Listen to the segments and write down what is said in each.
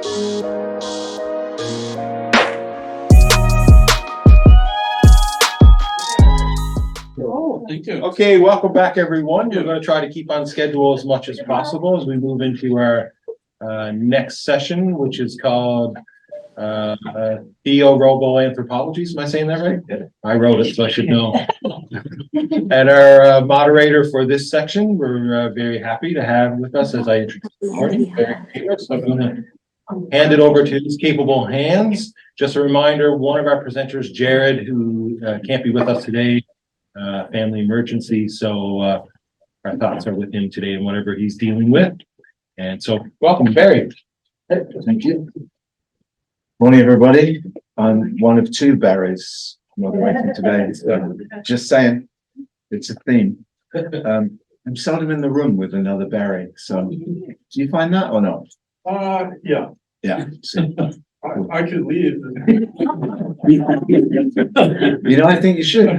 Oh, thank you. Okay, welcome back, everyone. We're going to try to keep on schedule as much as possible as we move into our next session, which is called Theo, Robo, Anthropologies. Am I saying that right? Yeah. I wrote it, so I should know. And our moderator for this section, we're very happy to have with us, as I introduced this morning. So I'm going to hand it over to his capable hands. Just a reminder, one of our presenters, Jared, who can't be with us today, family emergency. So our thoughts are with him today and whatever he's dealing with. And so welcome, Barry. Thank you. Morning, everybody. I'm one of two Barrys moderating today. So just saying, it's a theme. I'm seldom in the room with another Barry. So do you find that or not? Yeah. Yeah. So, I could leave. you know, I think you should.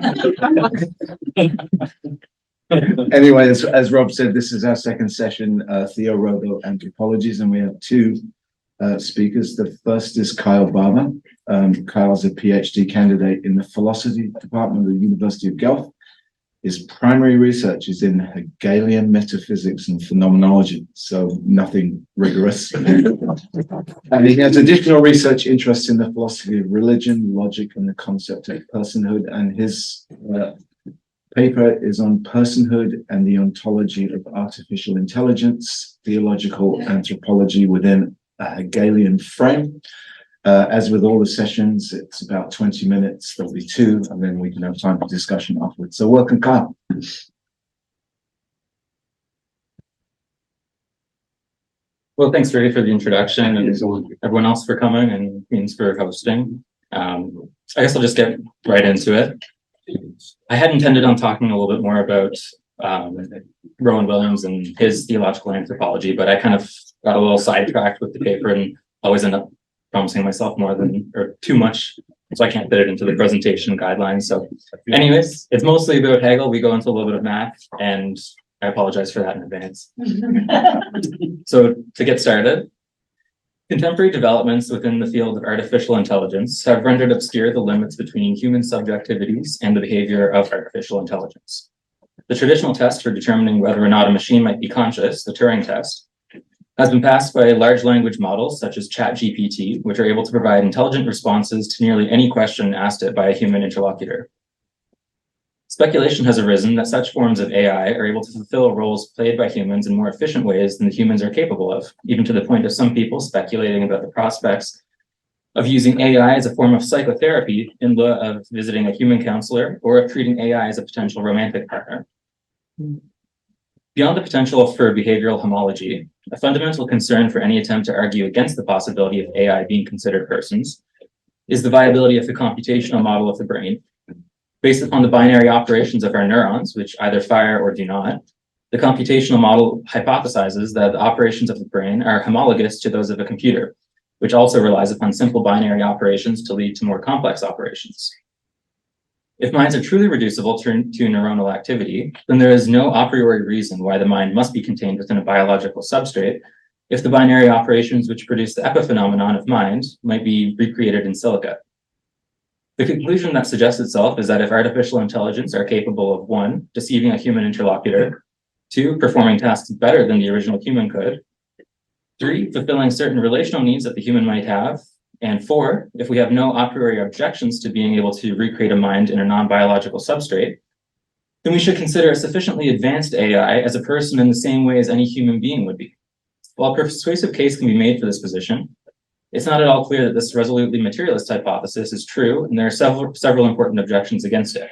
Anyway, as Rob said, this is our second session, Theo, Robo, Anthropologies, and we have two speakers. The first is Kyle Barbour. Kyle's a PhD candidate in the philosophy department of the University of Guelph. His primary research is in Hegelian metaphysics and phenomenology, so nothing rigorous. And he has additional research interests in the philosophy of religion, logic, and the concept of personhood. And his paper is on personhood and the ontology of artificial intelligence, theological anthropology within a Hegelian frame. As with all the sessions, it's about 20 minutes. There'll be two, and then we can have time for discussion afterwards. So welcome, Kyle. Well, thanks, Ray, for the introduction, and everyone else for coming, and Queens for hosting. I guess I'll just get right into it. I had intended on talking a little bit more about Rowan Williams and his theological anthropology, but I kind of got a little sidetracked with the paper and always end up promising myself more than or too much, so I can't fit it into the presentation guidelines. So anyways, it's mostly about Hegel. We go into a little bit of math, and I apologize for that in advance. So to get started, contemporary developments within the field of artificial intelligence have rendered obscure the limits between human subjectivities and the behavior of artificial intelligence. The traditional test for determining whether or not a machine might be conscious, the Turing test, has been passed by large language models such as ChatGPT, which are able to provide intelligent responses to nearly any question asked it by a human interlocutor. Speculation has arisen that such forms of AI are able to fulfill roles played by humans in more efficient ways than the humans are capable of, even to the point of some people speculating about the prospects of using AI as a form of psychotherapy in lieu of visiting a human counselor, or of treating AI as a potential romantic partner. Beyond the potential for behavioral homology, a fundamental concern for any attempt to argue against the possibility of AI being considered persons is the viability of the computational model of the brain. Based upon the binary operations of our neurons, which either fire or do not, the computational model hypothesizes that the operations of the brain are homologous to those of a computer, which also relies upon simple binary operations to lead to more complex operations. If minds are truly reducible to neuronal activity, then there is no a priori reason why the mind must be contained within a biological substrate if the binary operations which produce the epiphenomenon of mind might be recreated in silico. The conclusion that suggests itself is that if artificial intelligence are capable of 1, deceiving a human interlocutor, 2, performing tasks better than the original human could, 3, fulfilling certain relational needs that the human might have, and 4, if we have no a priori objections to being able to recreate a mind in a non-biological substrate, then we should consider a sufficiently advanced AI as a person in the same way as any human being would be. While a persuasive case can be made for this position, it's not at all clear that this resolutely materialist hypothesis is true, and there are several important objections against it.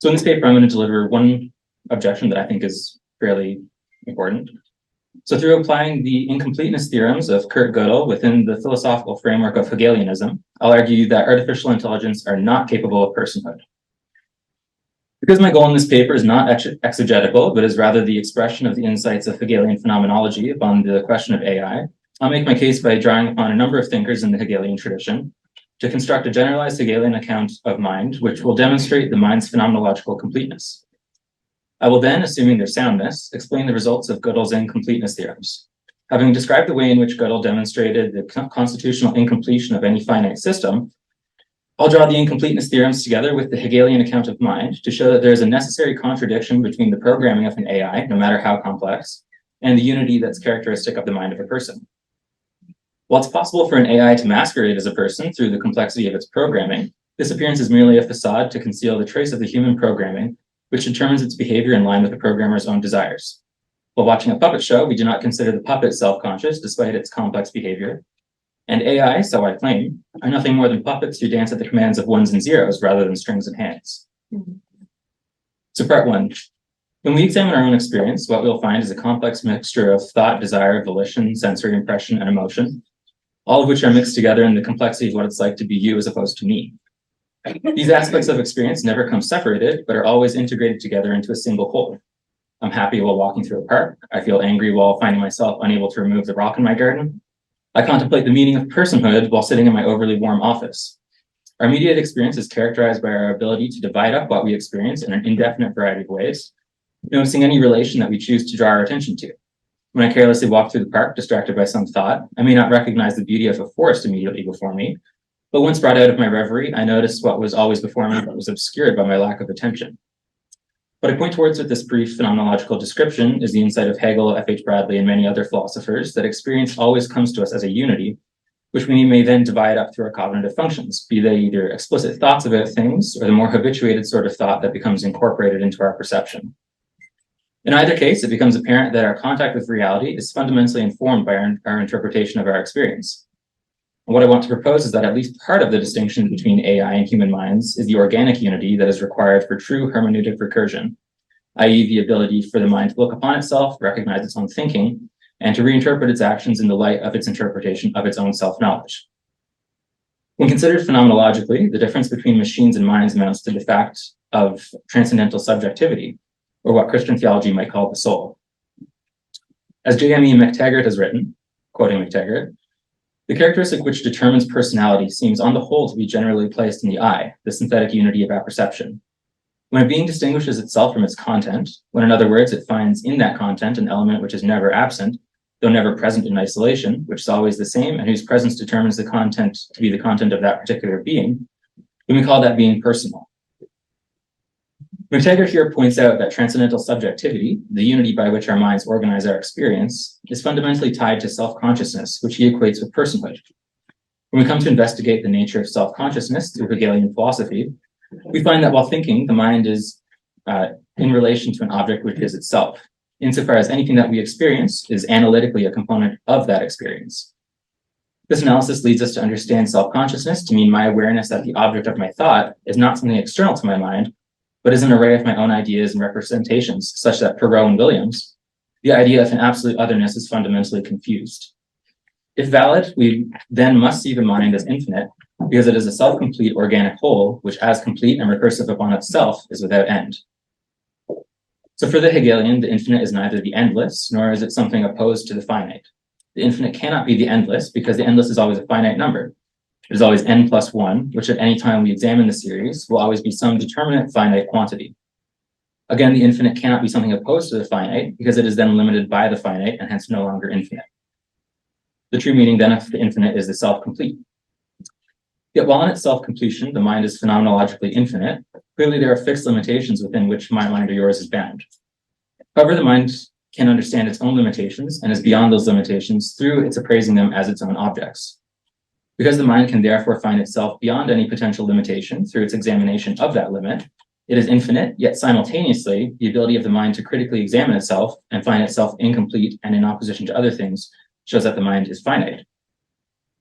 So in this paper, I'm going to deliver one objection that I think is fairly important. So through applying the incompleteness theorems of Kurt Gödel within the philosophical framework of Hegelianism, I'll argue that artificial intelligence are not capable of personhood. Because my goal in this paper is not exegetical, but is rather the expression of the insights of Hegelian phenomenology upon the question of AI, I'll make my case by drawing upon a number of thinkers in the Hegelian tradition to construct a generalized Hegelian account of mind, which will demonstrate the mind's phenomenological completeness. I will then, assuming their soundness, explain the results of Gödel's incompleteness theorems. Having described the way in which Gödel demonstrated the constitutional incompletion of any finite system, I'll draw the incompleteness theorems together with the Hegelian account of mind to show that there is a necessary contradiction between the programming of an AI, no matter how complex, and the unity that's characteristic of the mind of a person. While it's possible for an AI to masquerade as a person through the complexity of its programming, this appearance is merely a facade to conceal the trace of the human programming, which determines its behavior in line with the programmer's own desires. While watching a puppet show, we do not consider the puppet self-conscious despite its complex behavior. And AI, so I claim, are nothing more than puppets who dance at the commands of ones and zeros rather than strings and hands. So part one. When we examine our own experience, what we'll find is a complex mixture of thought, desire, volition, sensory impression, and emotion, all of which are mixed together in the complexity of what it's like to be you as opposed to me. These aspects of experience never come separated, but are always integrated together into a single whole. I'm happy while walking through a park. I feel angry while finding myself unable to remove the rock in my garden. I contemplate the meaning of personhood while sitting in my overly warm office. Our immediate experience is characterized by our ability to divide up what we experience in an indefinite variety of ways, noticing any relation that we choose to draw our attention to. When I carelessly walk through the park, distracted by some thought, I may not recognize the beauty of a forest immediately before me, but once brought out of my reverie, I noticed what was always before me but was obscured by my lack of attention. What I point towards with this brief phenomenological description is the insight of Hegel, F.H. Bradley, and many other philosophers that experience always comes to us as a unity, which we may then divide up through our cognitive functions, be they either explicit thoughts about things or the more habituated sort of thought that becomes incorporated into our perception. In either case, it becomes apparent that our contact with reality is fundamentally informed by our interpretation of our experience. And what I want to propose is that at least part of the distinction between AI and human minds is the organic unity that is required for true hermeneutic recursion, i.e. the ability for the mind to look upon itself, recognize its own thinking, and to reinterpret its actions in the light of its interpretation of its own self-knowledge. When considered phenomenologically, the difference between machines and minds amounts to the fact of transcendental subjectivity, or what Christian theology might call the soul. As J.M.E. McTaggart has written, quoting McTaggart, the characteristic which determines personality seems on the whole to be generally placed in the I, the synthetic unity of apperception. When a being distinguishes itself from its content, when in other words it finds in that content an element which is never absent, though never present in isolation, which is always the same and whose presence determines the content to be the content of that particular being, then we call that being personal. McTaggart here points out that transcendental subjectivity, the unity by which our minds organize our experience, is fundamentally tied to self-consciousness, which he equates with personhood. When we come to investigate the nature of self-consciousness through Hegelian philosophy, we find that while thinking, the mind is in relation to an object which is itself, insofar as anything that we experience is analytically a component of that experience. This analysis leads us to understand self-consciousness to mean my awareness that the object of my thought is not something external to my mind, but is an array of my own ideas and representations, such that for Rowe and Williams, the idea of an absolute otherness is fundamentally confused. If valid, we then must see the mind as infinite, because it is a self-complete organic whole, which as complete and recursive upon itself is without end. So for the Hegelian, the infinite is neither the endless, nor is it something opposed to the finite. The infinite cannot be the endless, because the endless is always a finite number. It is always n plus 1, which at any time we examine the series will always be some determinate finite quantity. Again, the infinite cannot be something opposed to the finite, because it is then limited by the finite and hence no longer infinite. The true meaning then of the infinite is the self-complete. Yet while in its self-completion, the mind is phenomenologically infinite, clearly there are fixed limitations within which my mind or yours is bound. However, the mind can understand its own limitations and is beyond those limitations through its appraising them as its own objects. Because the mind can therefore find itself beyond any potential limitation through its examination of that limit, it is infinite, yet simultaneously, the ability of the mind to critically examine itself and find itself incomplete and in opposition to other things shows that the mind is finite.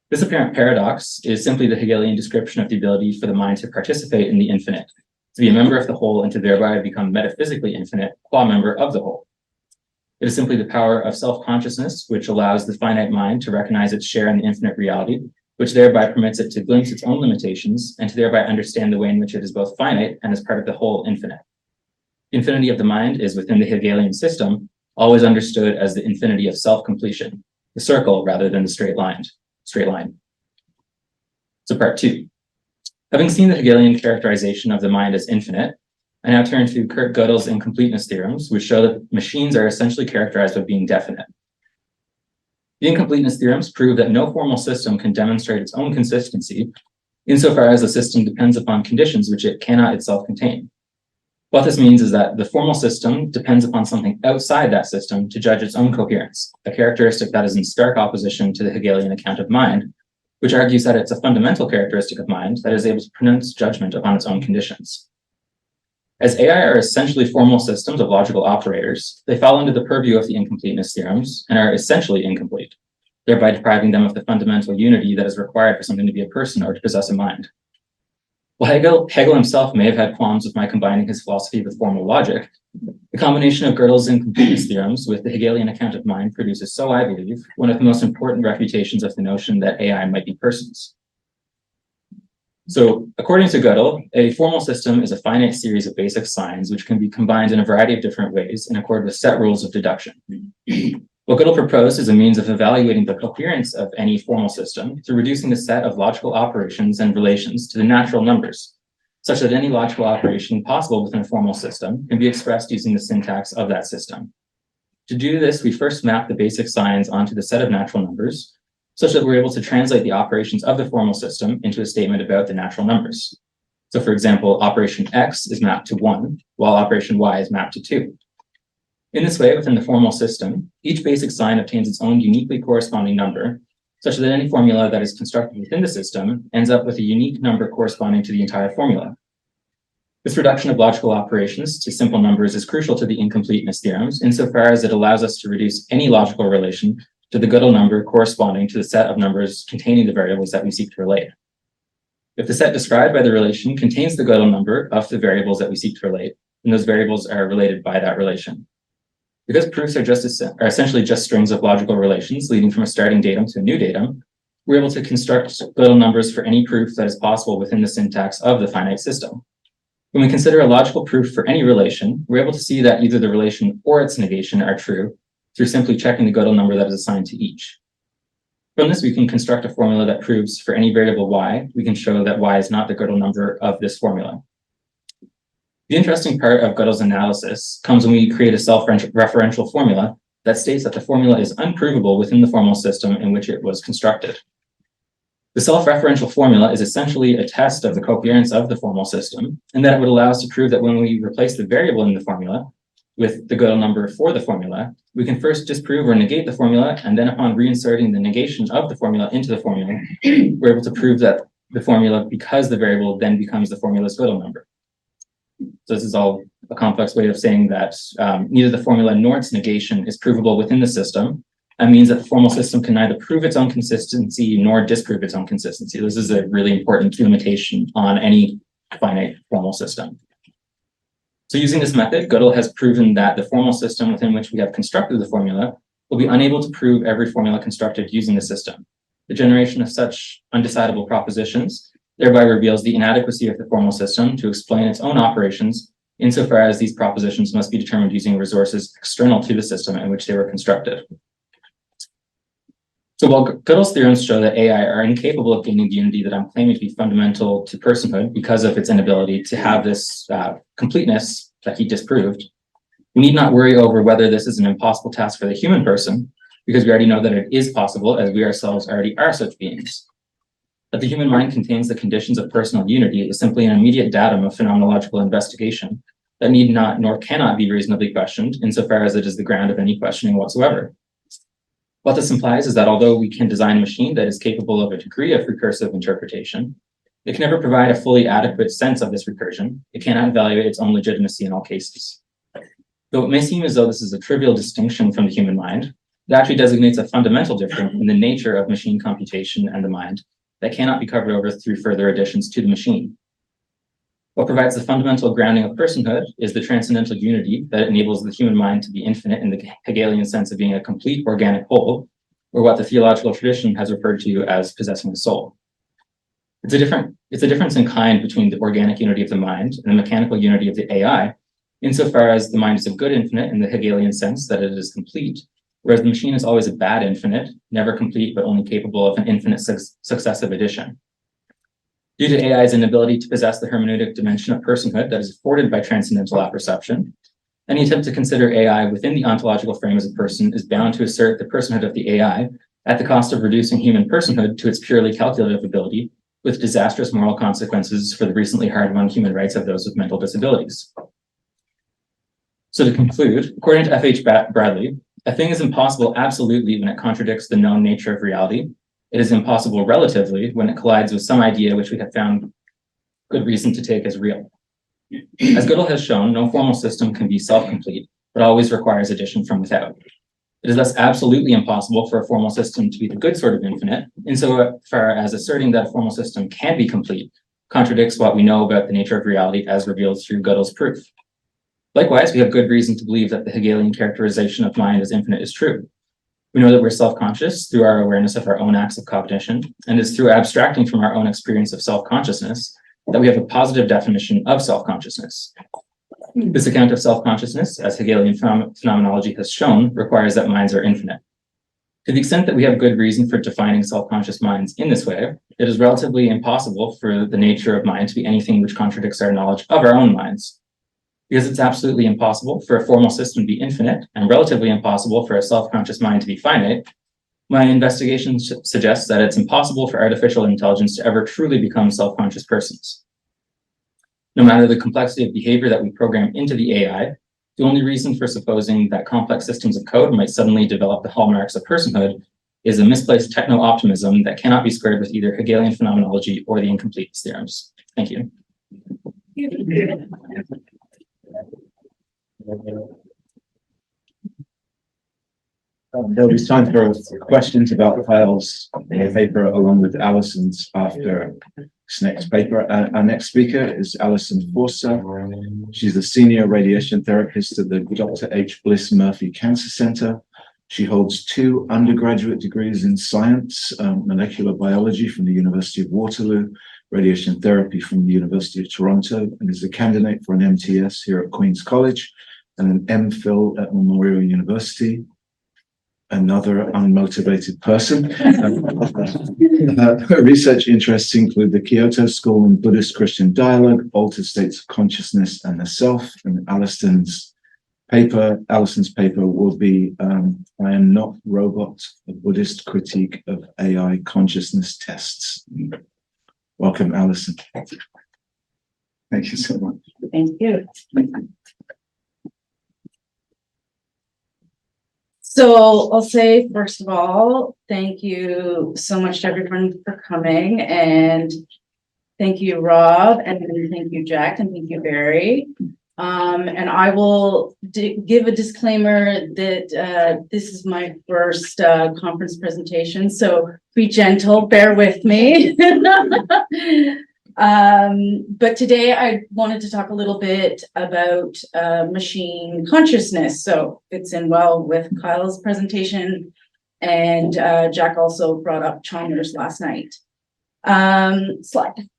This apparent paradox is simply the Hegelian description of the ability for the mind to participate in the infinite, to be a member of the whole and to thereby become metaphysically infinite, qua member of the whole. It is simply the power of self-consciousness which allows the finite mind to recognize its share in the infinite reality, which thereby permits it to glimpse its own limitations and to thereby understand the way in which it is both finite and as part of the whole infinite. The infinity of the mind is within the Hegelian system always understood as the infinity of self-completion, the circle rather than the straight line. So part 2. Having seen the Hegelian characterization of the mind as infinite, I now turn to Kurt Gödel's incompleteness theorems, which show that machines are essentially characterized by being definite. The incompleteness theorems prove that no formal system can demonstrate its own consistency insofar as the system depends upon conditions which it cannot itself contain. What this means is that the formal system depends upon something outside that system to judge its own coherence, a characteristic that is in stark opposition to the Hegelian account of mind, which argues that it's a fundamental characteristic of mind that is able to pronounce judgment upon its own conditions. As AI are essentially formal systems of logical operators, they fall under the purview of the incompleteness theorems and are essentially incomplete, thereby depriving them of the fundamental unity that is required for something to be a person or to possess a mind. While Hegel himself may have had qualms with my combining his philosophy with formal logic, the combination of Gödel's incompleteness theorems with the Hegelian account of mind produces, so I believe, one of the most important refutations of the notion that AI might be persons. So, according to Gödel, a formal system is a finite series of basic signs which can be combined in a variety of different ways in accord with set rules of deduction. What Gödel proposed is a means of evaluating the coherence of any formal system through reducing the set of logical operations and relations to the natural numbers, such that any logical operation possible within a formal system can be expressed using the syntax of that system. To do this, we first map the basic signs onto the set of natural numbers, such that we're able to translate the operations of the formal system into a statement about the natural numbers. So for example, operation X is mapped to 1, while operation Y is mapped to 2. In this way, within the formal system, each basic sign obtains its own uniquely corresponding number, such that any formula that is constructed within the system ends up with a unique number corresponding to the entire formula. This reduction of logical operations to simple numbers is crucial to the incompleteness theorems, insofar as it allows us to reduce any logical relation to the Gödel number corresponding to the set of numbers containing the variables that we seek to relate. If the set described by the relation contains the Gödel number of the variables that we seek to relate, then those variables are related by that relation. Because proofs are essentially just strings of logical relations leading from a starting datum to a new datum, we're able to construct Gödel numbers for any proof that is possible within the syntax of the finite system. When we consider a logical proof for any relation, we're able to see that either the relation or its negation are true through simply checking the Gödel number that is assigned to each. From this, we can construct a formula that proves for any variable y, we can show that y is not the Gödel number of this formula. The interesting part of Gödel's analysis comes when we create a self-referential formula that states that the formula is unprovable within the formal system in which it was constructed. The self-referential formula is essentially a test of the coherence of the formal system, and that it would allow us to prove that when we replace the variable in the formula with the Gödel number for the formula, we can first disprove or negate the formula, and then upon reinserting the negation of the formula into the formula, we're able to prove that the formula, because the variable then becomes the formula's Gödel number. So this is all a complex way of saying that neither the formula nor its negation is provable within the system, and means that the formal system can neither prove its own consistency nor disprove its own consistency. This is a really important limitation on any finite formal system. So using this method, Gödel has proven that the formal system within which we have constructed the formula will be unable to prove every formula constructed using the system. The generation of such undecidable propositions thereby reveals the inadequacy of the formal system to explain its own operations, insofar as these propositions must be determined using resources external to the system in which they were constructed. So while Gödel's theorems show that AI are incapable of gaining the unity that I'm claiming to be fundamental to personhood because of its inability to have this completeness that he disproved, we need not worry over whether this is an impossible task for the human person, because we already know that it is possible, as we ourselves already are such beings. That the human mind contains the conditions of personal unity is simply an immediate datum of phenomenological investigation that need not nor cannot be reasonably questioned, insofar as it is the ground of any questioning whatsoever. What this implies is that although we can design a machine that is capable of a degree of recursive interpretation, it can never provide a fully adequate sense of this recursion. It cannot evaluate its own legitimacy in all cases. Though it may seem as though this is a trivial distinction from the human mind, it actually designates a fundamental difference in the nature of machine computation and the mind that cannot be covered over through further additions to the machine. What provides the fundamental grounding of personhood is the transcendental unity that enables the human mind to be infinite in the Hegelian sense of being a complete organic whole, or what the theological tradition has referred to as possessing a soul. It's a difference in kind between the organic unity of the mind and the mechanical unity of the AI, insofar as the mind is a good infinite in the Hegelian sense that it is complete, whereas the machine is always a bad infinite, never complete, but only capable of an infinite successive addition. Due to AI's inability to possess the hermeneutic dimension of personhood that is afforded by transcendental apperception, any attempt to consider AI within the ontological frame as a person is bound to assert the personhood of the AI at the cost of reducing human personhood to its purely calculative ability, with disastrous moral consequences for the recently hard-won human rights of those with mental disabilities. So to conclude, according to F.H. Bradley, a thing is impossible absolutely when it contradicts the known nature of reality. It is impossible relatively when it collides with some idea which we have found good reason to take as real. As Gödel has shown, no formal system can be self-complete, but always requires addition from without. It is thus absolutely impossible for a formal system to be the good sort of infinite, insofar as asserting that a formal system can be complete contradicts what we know about the nature of reality as revealed through Gödel's proof. Likewise, we have good reason to believe that the Hegelian characterization of mind as infinite is true. We know that we're self-conscious through our awareness of our own acts of cognition, and it's through abstracting from our own experience of self-consciousness that we have a positive definition of self-consciousness. This account of self-consciousness, as Hegelian phenomenology has shown, requires that minds are infinite. To the extent that we have good reason for defining self-conscious minds in this way, it is relatively impossible for the nature of mind to be anything which contradicts our knowledge of our own minds. Because it's absolutely impossible for a formal system to be infinite and relatively impossible for a self-conscious mind to be finite, my investigation suggests that it's impossible for artificial intelligence to ever truly become self-conscious persons. No matter the complexity of behavior that we program into the AI, the only reason for supposing that complex systems of code might suddenly develop the hallmarks of personhood is a misplaced techno-optimism that cannot be squared with either Hegelian phenomenology or the incompleteness theorems. Thank you. There'll be time for questions about Kyle's paper along with Alison's after this next paper. Our next speaker is Alison Forster. She's a senior radiation therapist at the Dr. H. Bliss Murphy Cancer Center. She holds 2 undergraduate degrees in science, molecular biology from the University of Waterloo, radiation therapy from the University of Toronto, and is a candidate for an MTS here at Queen's College and an MPhil at Memorial University. Another unmotivated person. Her research interests include the Kyoto School and Buddhist Christian dialogue, altered states of consciousness and the self. And Alison's paper will be I Am Not Robot, a Buddhist critique of AI consciousness tests. Welcome, Alison. Thank you so much. Thank you. So I'll say, first of all, thank you so much to everyone for coming, and thank you, Rob, and thank you, Jack, and thank you, Barry. And I will give a disclaimer that this is my first conference presentation, so be gentle, bear with me. But today I wanted to talk a little bit about machine consciousness. So fits in well with Kyle's presentation, and Jack also brought up Chalmers last night. Slide.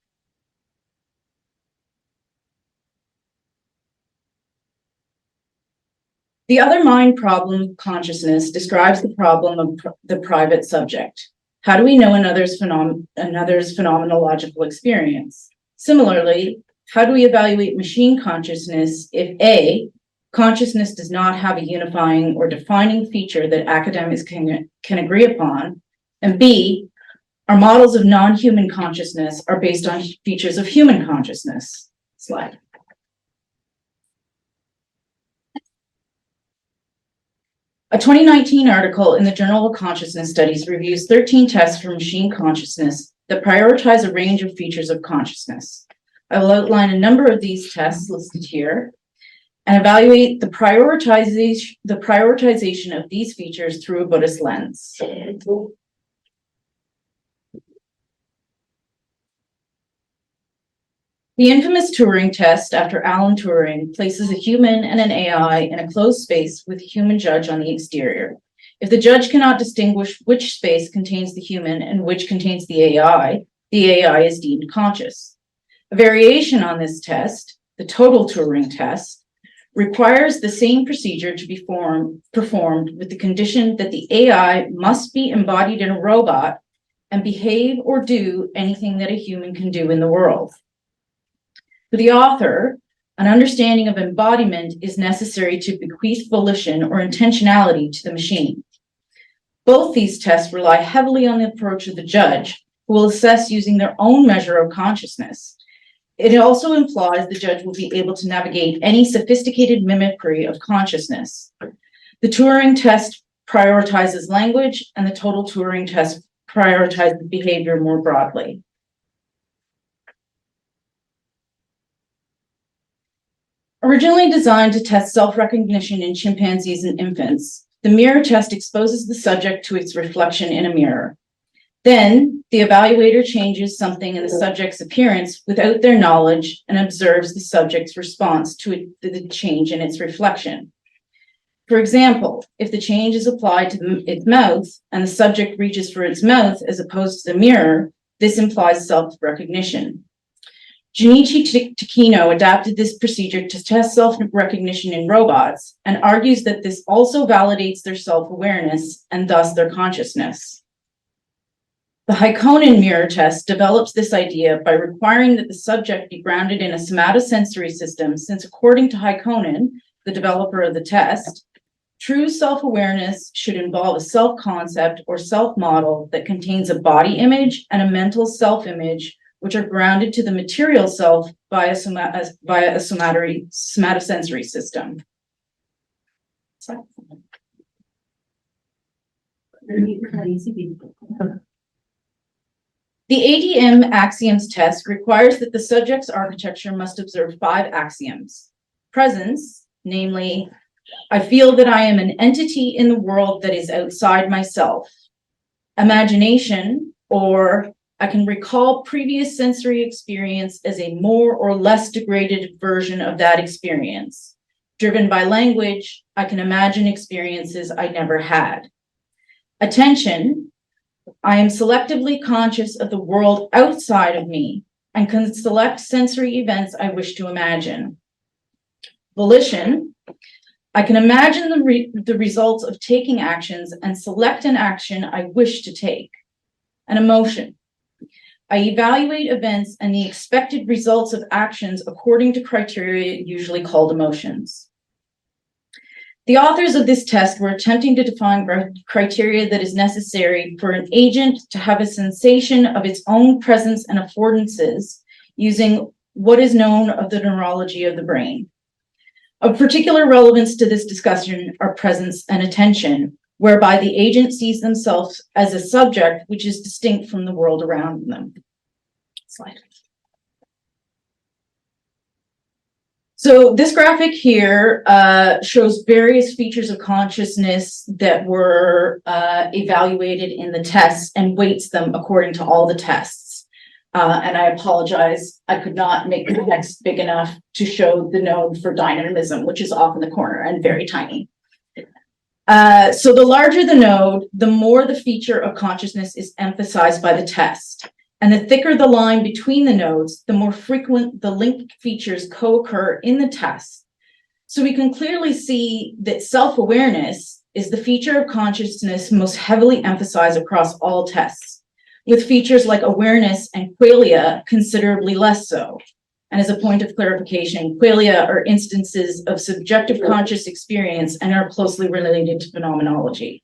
The other mind problem of consciousness describes the problem of the private subject. How do we know another's phenomenological experience? Similarly, how do we evaluate machine consciousness if A, consciousness does not have a unifying or defining feature that academics can agree upon, and B, our models of non-human consciousness are based on features of human consciousness? Slide. A 2019 article in the Journal of Consciousness Studies reviews 13 tests for machine consciousness that prioritize a range of features of consciousness. I will outline a number of these tests listed here and evaluate the prioritization of these features through a Buddhist lens. The infamous Turing test after Alan Turing places a human and an AI in a closed space with a human judge on the exterior. If the judge cannot distinguish which space contains the human and which contains the AI is deemed conscious. A variation on this test, the total Turing test, requires the same procedure to be performed with the condition that the AI must be embodied in a robot and behave or do anything that a human can do in the world. For the author, an understanding of embodiment is necessary to bequeath volition or intentionality to the machine. Both these tests rely heavily on the approach of the judge, who will assess using their own measure of consciousness. It also implies the judge will be able to navigate any sophisticated mimicry of consciousness. The Turing test prioritizes language, and the total Turing test prioritizes behavior more broadly. Originally designed to test self-recognition in chimpanzees and infants, the mirror test exposes the subject to its reflection in a mirror. Then, the evaluator changes something in the subject's appearance without their knowledge and observes the subject's response to the change in its reflection. For example, if the change is applied to its mouth and the subject reaches for its mouth as opposed to the mirror, this implies self-recognition. Junichi Takino adapted this procedure to test self-recognition in robots and argues that this also validates their self-awareness and thus their consciousness. The Haikonen mirror test develops this idea by requiring that the subject be grounded in a somatosensory system, since according to Haikonen, the developer of the test, true self-awareness should involve a self-concept or self-model that contains a body image and a mental self-image, which are grounded to the material self via a somatosensory system. The ADM axioms test requires that the subject's architecture must observe 5 axioms. Presence, namely, I feel that I am an entity in the world that is outside myself. Imagination, or I can recall previous sensory experience as a more or less degraded version of that experience. Driven by language, I can imagine experiences I never had. Attention, I am selectively conscious of the world outside of me and can select sensory events I wish to imagine. Volition, I can imagine the results of taking actions and select an action I wish to take. An emotion, I evaluate events and the expected results of actions according to criteria usually called emotions. The authors of this test were attempting to define criteria that is necessary for an agent to have a sensation of its own presence and affordances using what is known of the neurology of the brain. Of particular relevance to this discussion are presence and attention, whereby the agent sees themselves as a subject which is distinct from the world around them. Slide. So this graphic here shows various features of consciousness that were evaluated in the tests and weights them according to all the tests. And I apologize, I could not make the text big enough to show the node for dynamism, which is off in the corner and very tiny. So the larger the node, the more the feature of consciousness is emphasized by the test. And the thicker the line between the nodes, the more frequent the linked features co-occur in the test. So we can clearly see that self-awareness is the feature of consciousness most heavily emphasized across all tests, with features like awareness and qualia considerably less so. And as a point of clarification, qualia are instances of subjective conscious experience and are closely related to phenomenology.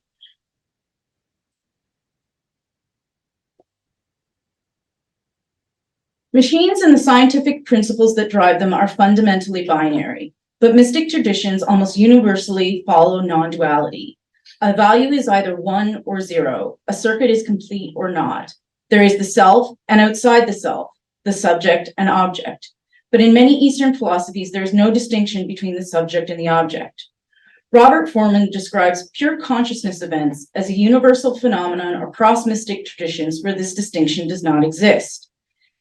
Machines and the scientific principles that drive them are fundamentally binary, but mystic traditions almost universally follow non-duality. A value is either 1 or 0. A circuit is complete or not. There is the self and outside the self, the subject and object. But in many Eastern philosophies, there is no distinction between the subject and the object. Robert Foreman describes pure consciousness events as a universal phenomenon across mystic traditions where this distinction does not exist.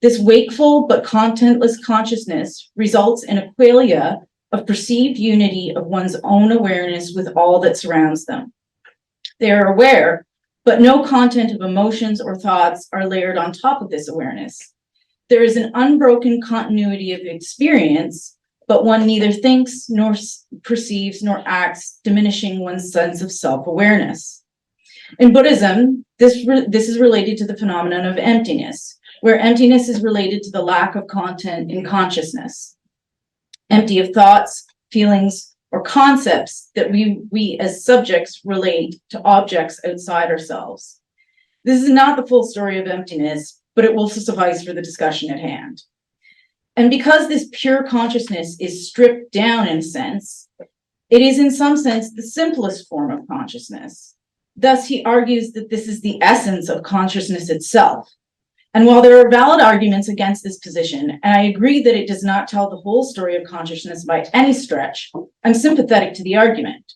This wakeful but contentless consciousness results in a qualia of perceived unity of one's own awareness with all that surrounds them. They are aware, but no content of emotions or thoughts are layered on top of this awareness. There is an unbroken continuity of experience, but one neither thinks nor perceives nor acts, diminishing one's sense of self-awareness. In Buddhism, this is related to the phenomenon of emptiness, where emptiness is related to the lack of content in consciousness. Empty of thoughts, feelings, or concepts that we as subjects relate to objects outside ourselves. This is not the full story of emptiness, but it will suffice for the discussion at hand. And because this pure consciousness is stripped down in a sense, it is in some sense the simplest form of consciousness. Thus, he argues that this is the essence of consciousness itself. And while there are valid arguments against this position, and I agree that it does not tell the whole story of consciousness by any stretch, I'm sympathetic to the argument.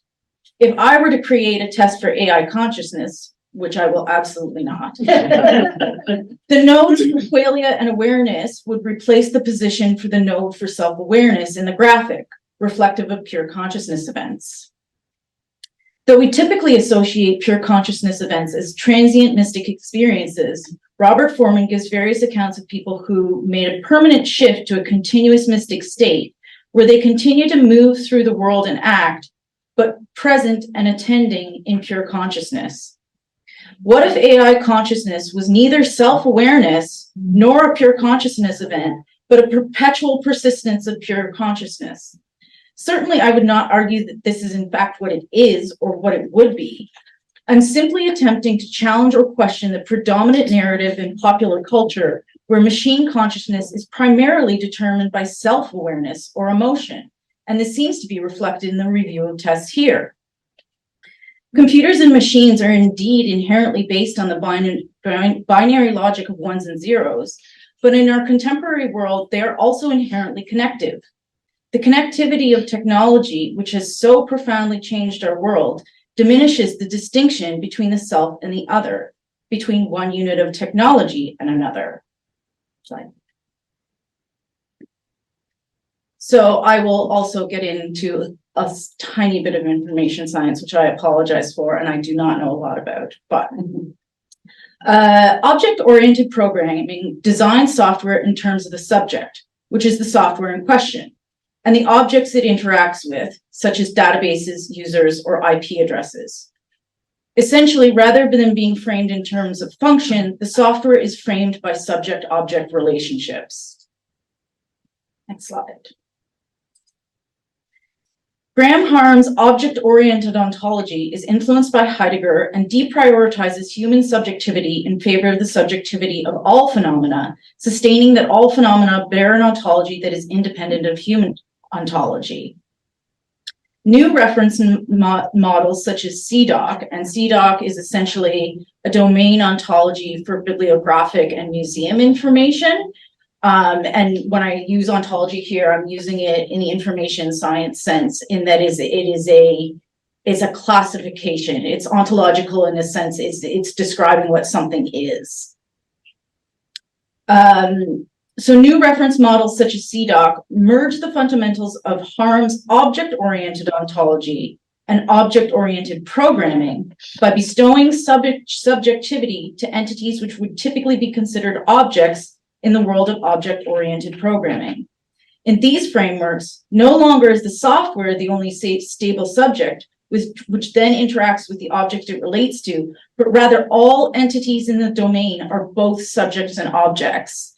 If I were to create a test for AI consciousness, which I will absolutely not, the nodes for qualia and awareness would replace the position for the node for self-awareness in the graphic, reflective of pure consciousness events. Though we typically associate pure consciousness events as transient mystic experiences, Robert Foreman gives various accounts of people who made a permanent shift to a continuous mystic state, where they continue to move through the world and act, but present and attending in pure consciousness. What if AI consciousness was neither self-awareness nor a pure consciousness event, but a perpetual persistence of pure consciousness? Certainly, I would not argue that this is in fact what it is or what it would be. I'm simply attempting to challenge or question the predominant narrative in popular culture where machine consciousness is primarily determined by self-awareness or emotion, and this seems to be reflected in the review of tests here. Computers and machines are indeed inherently based on the binary logic of ones and zeros, but in our contemporary world, they are also inherently connective. The connectivity of technology, which has so profoundly changed our world, diminishes the distinction between the self and the other, between one unit of technology and another. So I will also get into a tiny bit of information science, which I apologize for, and I do not know a lot about, but object-oriented programming designs software in terms of the subject, which is the software in question, and the objects it interacts with, such as databases, users, or IP addresses. Essentially, rather than being framed in terms of function, the software is framed by subject-object relationships. Next slide. Graham Harm's object-oriented ontology is influenced by Heidegger and deprioritizes human subjectivity in favor of the subjectivity of all phenomena, sustaining that all phenomena bear an ontology that is independent of human ontology. New reference models such as CDOC, and CDOC is essentially a domain ontology for bibliographic and museum information. And when I use ontology here, I'm using it in the information science sense, in that it is a classification. It's ontological in a sense, it's describing what something is. So new reference models such as CDOC merge the fundamentals of Harm's object-oriented ontology and object-oriented programming by bestowing subjectivity to entities which would typically be considered objects in the world of object-oriented programming. In these frameworks, no longer is the software the only stable subject, which then interacts with the object it relates to, but rather all entities in the domain are both subjects and objects.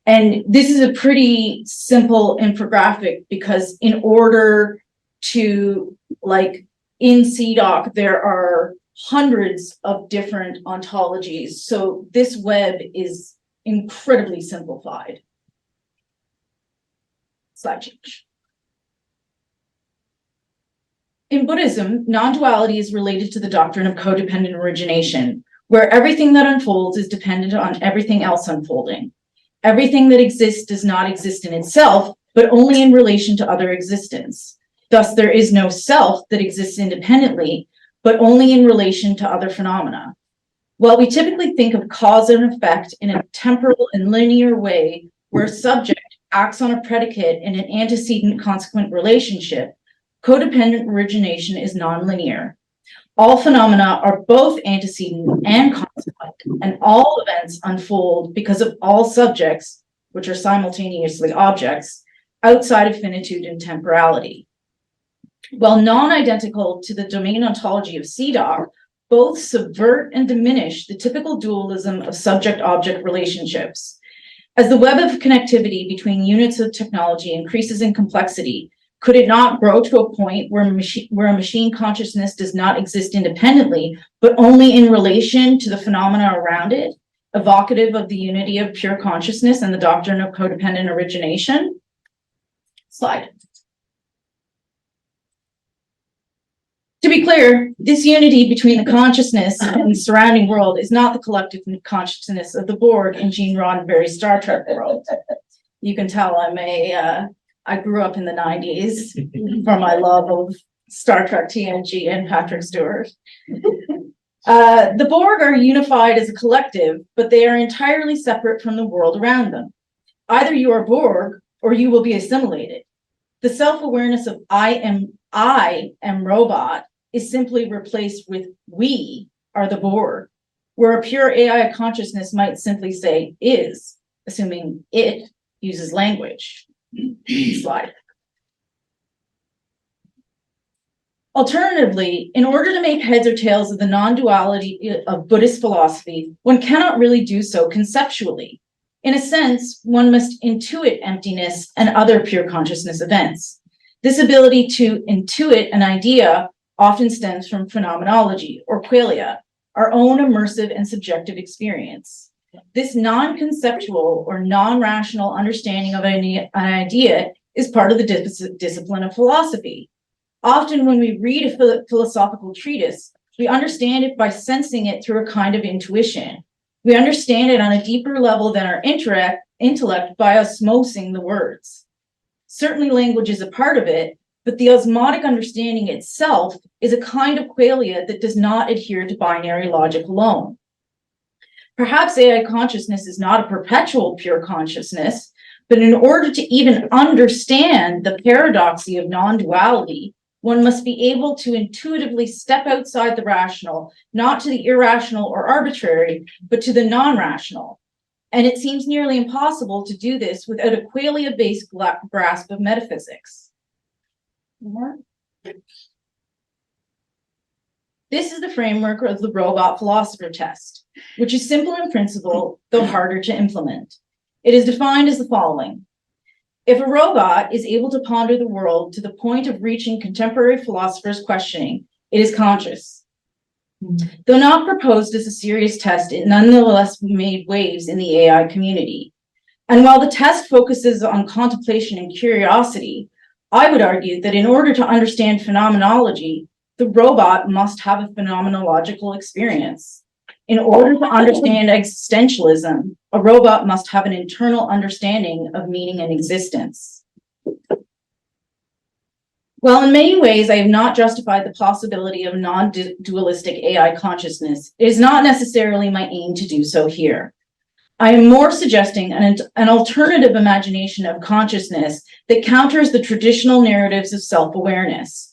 And this is a pretty simple infographic because in order to, like in CDOC, there are hundreds of different ontologies. So this web is incredibly simplified. Slide change. In Buddhism, non-duality is related to the doctrine of codependent origination, where everything that unfolds is dependent on everything else unfolding. Everything that exists does not exist in itself, but only in relation to other existence. Thus, there is no self that exists independently, but only in relation to other phenomena. While we typically think of cause and effect in a temporal and linear way, where a subject acts on a predicate in an antecedent-consequent relationship, codependent origination is nonlinear. All phenomena are both antecedent and consequent, and all events unfold because of all subjects, which are simultaneously objects, outside of finitude and temporality. While non-identical to the domain ontology of CDOC, both subvert and diminish the typical dualism of subject-object relationships. As the web of connectivity between units of technology increases in complexity, Could it not grow to a point where a machine consciousness does not exist independently, but only in relation to the phenomena around it, evocative of the unity of pure consciousness and the doctrine of codependent origination? Slide. To be clear, this unity between the consciousness and the surrounding world is not the collective consciousness of the Borg in Gene Roddenberry's Star Trek world. You can tell I grew up in the 90s for my love of Star Trek TNG and Patrick Stewart. The Borg are unified as a collective, but they are entirely separate from the world around them. Either you are Borg or you will be assimilated. The self-awareness of I am robot is simply replaced with we are the Borg, where a pure AI consciousness might simply say is, assuming it uses language. Slide. Alternatively, in order to make heads or tails of the non-duality of Buddhist philosophy, one cannot really do so conceptually. In a sense, one must intuit emptiness and other pure consciousness events. This ability to intuit an idea often stems from phenomenology or qualia, our own immersive and subjective experience. This non-conceptual or non-rational understanding of an idea is part of the discipline of philosophy. Often when we read a philosophical treatise, we understand it by sensing it through a kind of intuition. We understand it on a deeper level than our intellect by osmosing the words. Certainly language is a part of it, but the osmotic understanding itself is a kind of qualia that does not adhere to binary logic alone. Perhaps AI consciousness is not a perpetual pure consciousness, but in order to even understand the paradoxy of non-duality, one must be able to intuitively step outside the rational, not to the irrational or arbitrary, but to the non-rational. And it seems nearly impossible to do this without a qualia-based grasp of metaphysics. This is the framework of the robot philosopher test, which is simple in principle, though harder to implement. It is defined as the following. If a robot is able to ponder the world to the point of reaching contemporary philosophers' questioning, it is conscious. Though not proposed as a serious test, it nonetheless made waves in the AI community. And while the test focuses on contemplation and curiosity, I would argue that in order to understand phenomenology, the robot must have a phenomenological experience. In order to understand existentialism, a robot must have an internal understanding of meaning and existence. While in many ways I have not justified the possibility of non-dualistic AI consciousness, it is not necessarily my aim to do so here. I am more suggesting an alternative imagination of consciousness that counters the traditional narratives of self-awareness.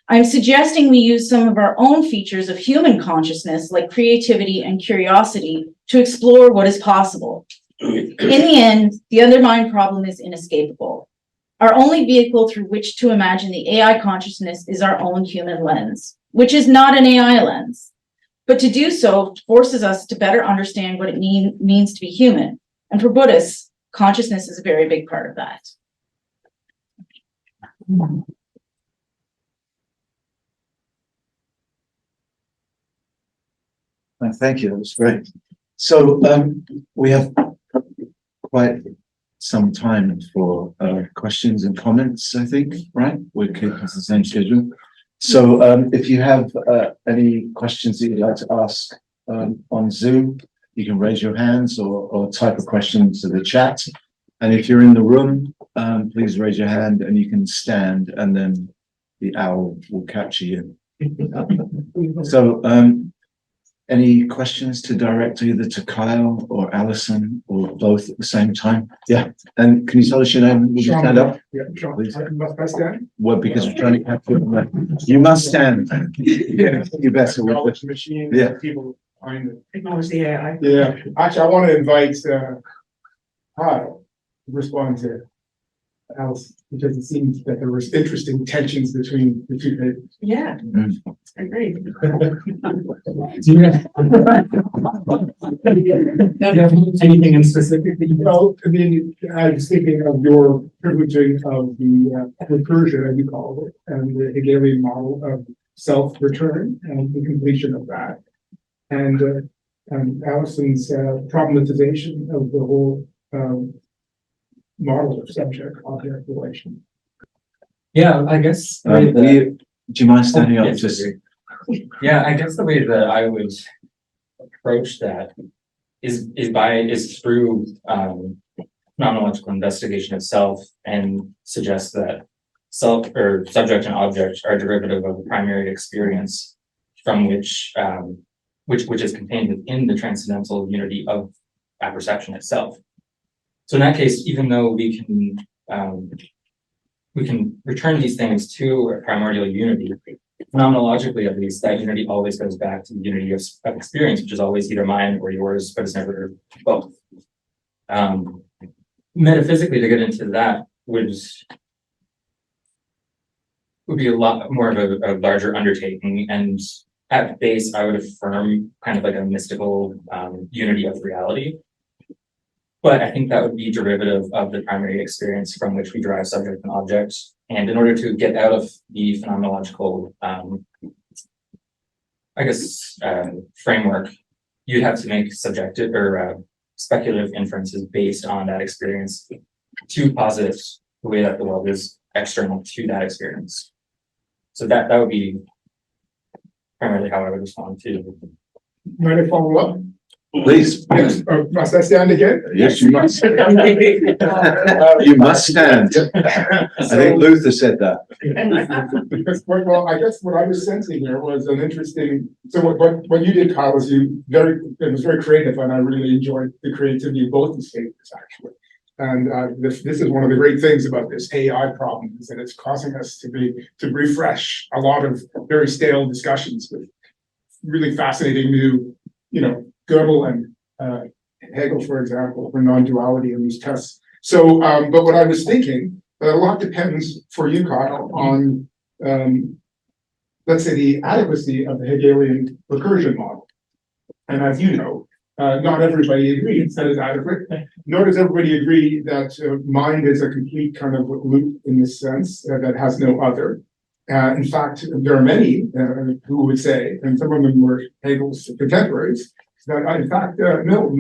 I'm suggesting we use some of our own features of human consciousness, like creativity and curiosity, to explore what is possible. In the end, the undermined problem is inescapable. Our only vehicle through which to imagine the AI consciousness is our own human lens, which is not an AI lens. But to do so forces us to better understand what it means to be human. And for Buddhists, consciousness is a very big part of that. Thank you, that was great. So we have quite some time for questions and comments, I think, right? We're keeping the same schedule. So if you have any questions that you'd like to ask on Zoom, you can raise your hands or type a question to the chat. And if you're in the room, please raise your hand and you can stand and then the owl will capture you. So any questions to direct either to Kyle or Alison or both at the same time? Yeah. And can you tell us your name? Will you stand up? Yeah, sure. Please. Must I stand? Well, because we're trying to capture it. You must stand. Yeah. You better. Knowledge machine. Yeah. People behind it. Acknowledge the AI. Yeah, actually, I want to invite Kyle to respond to Alison, because it seems that there was interesting tensions between the two papers. Yeah, Mm. agreed. Anything in specific? Well, I mean, I was thinking of your privileging of the recursion, as you call it, and the Hegelian model of self-return and the completion of that. And Alison's problematization of the whole model of subject-object relation. Yeah, I guess. Do you mind standing up? Yes, Just Yeah, I guess the way that I would approach that is through phenomenological investigation of self, and suggest that self or subject and object are derivative of the primary experience from which is contained within the transcendental unity of apperception itself. So in that case, even though we can return these things to a primordial unity, phenomenologically at least, that unity always goes back to the unity of experience, which is always either mine or yours, but it's never both. Metaphysically, to get into that would be a lot more of a larger undertaking, and at base, I would affirm kind of like a mystical unity of reality. But I think that would be derivative of the primary experience from which we derive subject and object. And in order to get out of the phenomenological, framework, you'd have to make subjective or speculative inferences based on that experience to posit the way that the world is external to that experience. So that would be primarily how I would respond to. Might I follow up? please. Yes, must I stand again? Yes, you must. You must stand. I think Luther said that. Well, I guess what I was sensing here was an interesting, so what you did, Kyle, was it was very creative, and I really enjoyed the creativity of both the statements, actually. And this is one of the great things about this AI problem, is that it's causing us to refresh a lot of very stale discussions with really fascinating new, Gödel and Hegel, for example, for non-duality in these tests. So, but what I was thinking, a lot depends for you, Kyle, on let's say the adequacy of the Hegelian recursion model. And as you know, not everybody agrees that it's adequate, nor does everybody agree that mind is a complete kind of loop in this sense that has no other. In fact, there are many who would say, and some of them were Hegel's contemporaries, that in fact, no,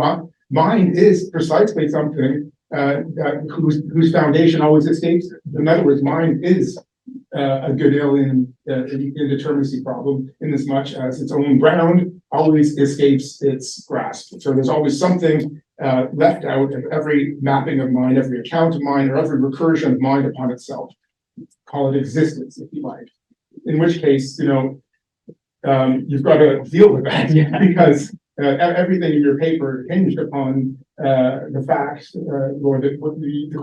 mind is precisely something whose foundation always escapes it. In other words, mind is a Gödelian indeterminacy problem, in as much as its own ground always escapes its grasp. So there's always something left out of every mapping of mind, every account of mind, or every recursion of mind upon itself. Call it existence, if you like. In which case, you've got to deal with that because everything in your paper hinged upon the fact or the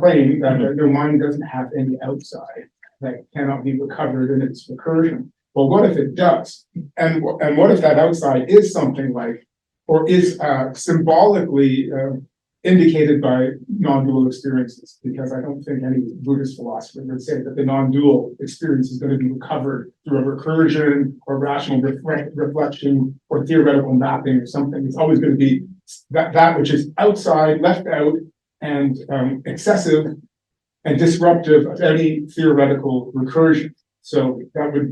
claim that your mind doesn't have any outside that cannot be recovered in its recursion. Well, what if it does? And what if that outside is something like, or is symbolically indicated by non-dual experiences? Because I don't think any Buddhist philosopher would say that the non-dual experience is going to be recovered through a recursion or rational reflection or theoretical mapping or something. It's always going to be that which is outside, left out, and excessive and disruptive of any theoretical recursion. So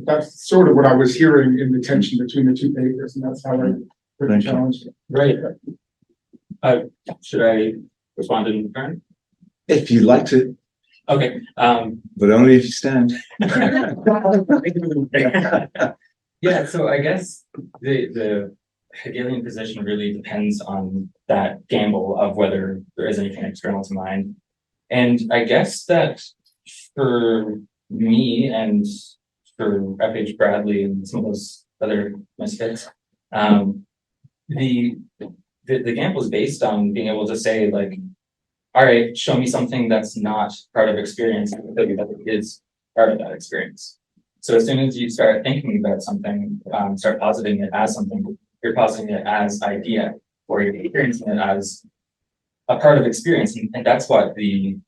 that's sort of what I was hearing in the tension between the two papers, and that's how I pretty challenged it. Right. Should I respond in turn? If you'd like to, Okay. but only if you stand. Yeah, so I guess the Hegelian position really depends on that gamble of whether there is anything external to mind. And I guess that for me and for F.H. Bradley and some of those other misfits, the gamble is based on being able to say, like, all right, show me something that's not part of experience, and I'll tell you that it is part of that experience. So as soon as you start thinking about something, start positing it as something, you're positing it as idea, or you're experiencing it as a part of experience. And that's what the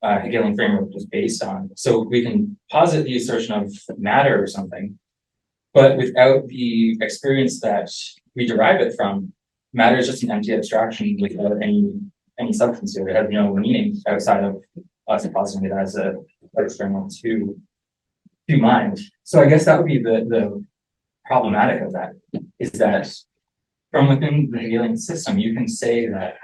Hegelian framework was based on. So we can posit the assertion of matter or something, but without the experience that we derive it from, matter is just an empty abstraction without any substance to it. It has no meaning outside of us positing it as a external to mind. So I guess that would be the problematic of that, is that from within the Hegelian system, you can say that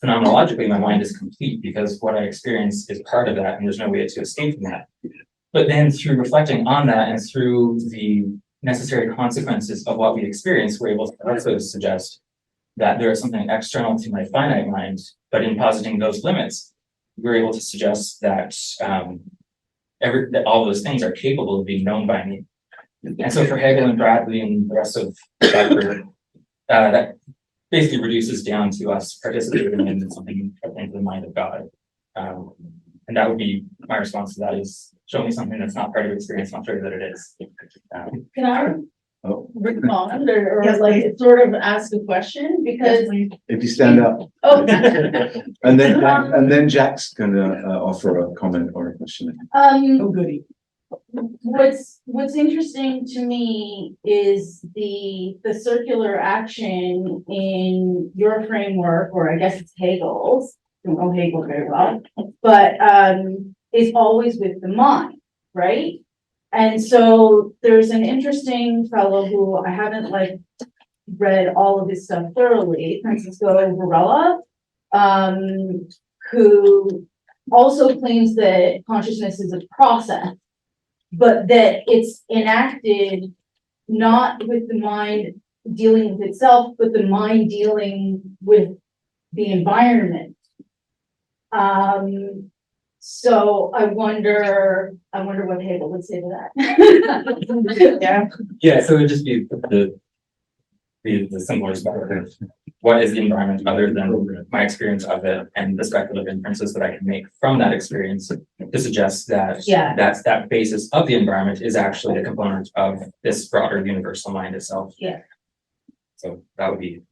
phenomenologically my mind is complete because what I experience is part of that and there's no way to escape from that. But then through reflecting on that and through the necessary consequences of what we experience, we're able to also suggest that there is something external to my finite mind, but in positing those limits, we're able to suggest that that all those things are capable of being known by me. And so for Hegel and Bradley and the rest of Barbour, that basically reduces down to us participating in something akin to the mind of God. And that would be my response to that, is show me something that's not part of experience, not sure that it is. Can I Oh, respond or Yes, like please. sort of ask a question? Because, if you stand up, oh, and then Jack's gonna offer a comment or a question. Oh, goody. what's interesting to me is the circular action in your framework, or I guess it's Hegel's, I don't know Hegel very well, but is always with the mind, right? And so there's an interesting fellow who I haven't like read all of his stuff thoroughly, Francisco Varela, who also claims that consciousness is a process, but that it's enacted not with the mind dealing with itself, but the mind dealing with the environment. So I wonder what Hegel would say to that. Yeah. Yeah, so it would just be the simple perspective. What is the environment other than my experience of it and the speculative inferences that I can make from that experience to suggest that Yeah. that basis of the environment is actually a component of this broader universal mind itself. Yeah. So that would be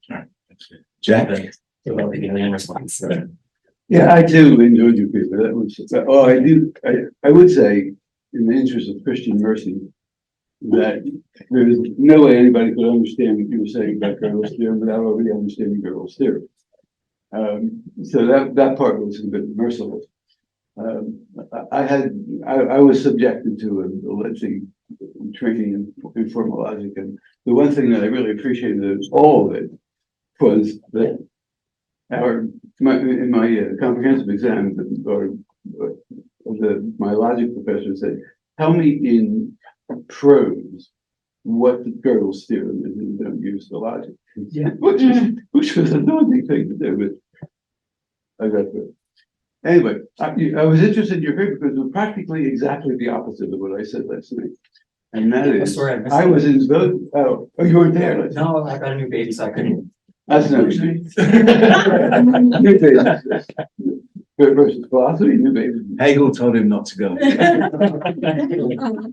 Jack? the Hegelian response. Yeah, I too enjoyed your paper. That was, I would say, in the interest of Christian mercy, that there is no way anybody could understand what you were saying about Gödel's theorem without already understanding Gödel's theorem. So that part was a bit merciless. I was subjected to a lengthy training in formal logic, and the one thing that I really appreciated of all of it was that in my comprehensive exam, my logic professor said, "Tell me in prose what the Gödel's theorem is, and don't use the logic." Yeah. which was a daunting thing to do, but I got through it. Anyway, I was interested in your paper because it was practically exactly the opposite of what I said last night. And that is, Sorry, I missed I it. was in both, oh, you weren't there last night. No, I got a new baby, so I couldn't. That's no new babies. Versus philosophy, new babies. Hegel told him not to go.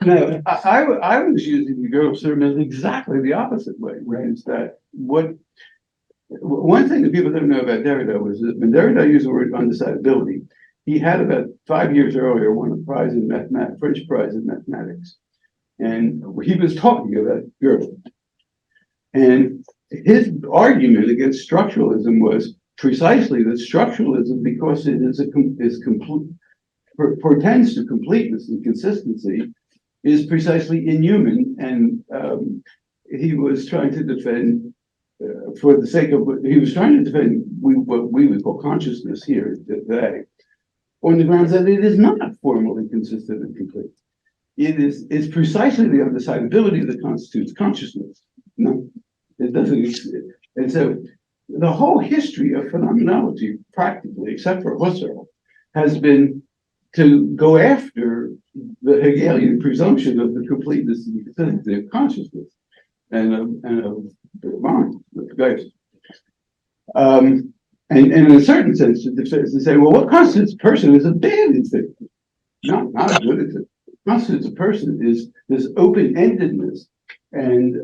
No, I was using the Gödel's theorem in exactly the opposite way, which is that one thing that people don't know about Derrida was that when Derrida used the word undecidability, he had about 5 years earlier won a prize in mathematics, French prize in mathematics. And he was talking about Gödel. And his argument against structuralism was precisely that structuralism, because it is complete, portends to completeness and consistency, is precisely inhuman. And he was trying to defend, for the sake of, he was trying to defend what we would call consciousness here today, on the grounds that it is not formally consistent and complete. It's precisely the undecidability that constitutes consciousness. No, it doesn't exist. And so the whole history of phenomenology, practically, except for Husserl, has been to go after the Hegelian presumption of the completeness and consistency of consciousness and of the mind, of Geist. And in a certain sense, to say, well, what constitutes a person is a bad thing. Not a good thing. What constitutes a person is this open-endedness and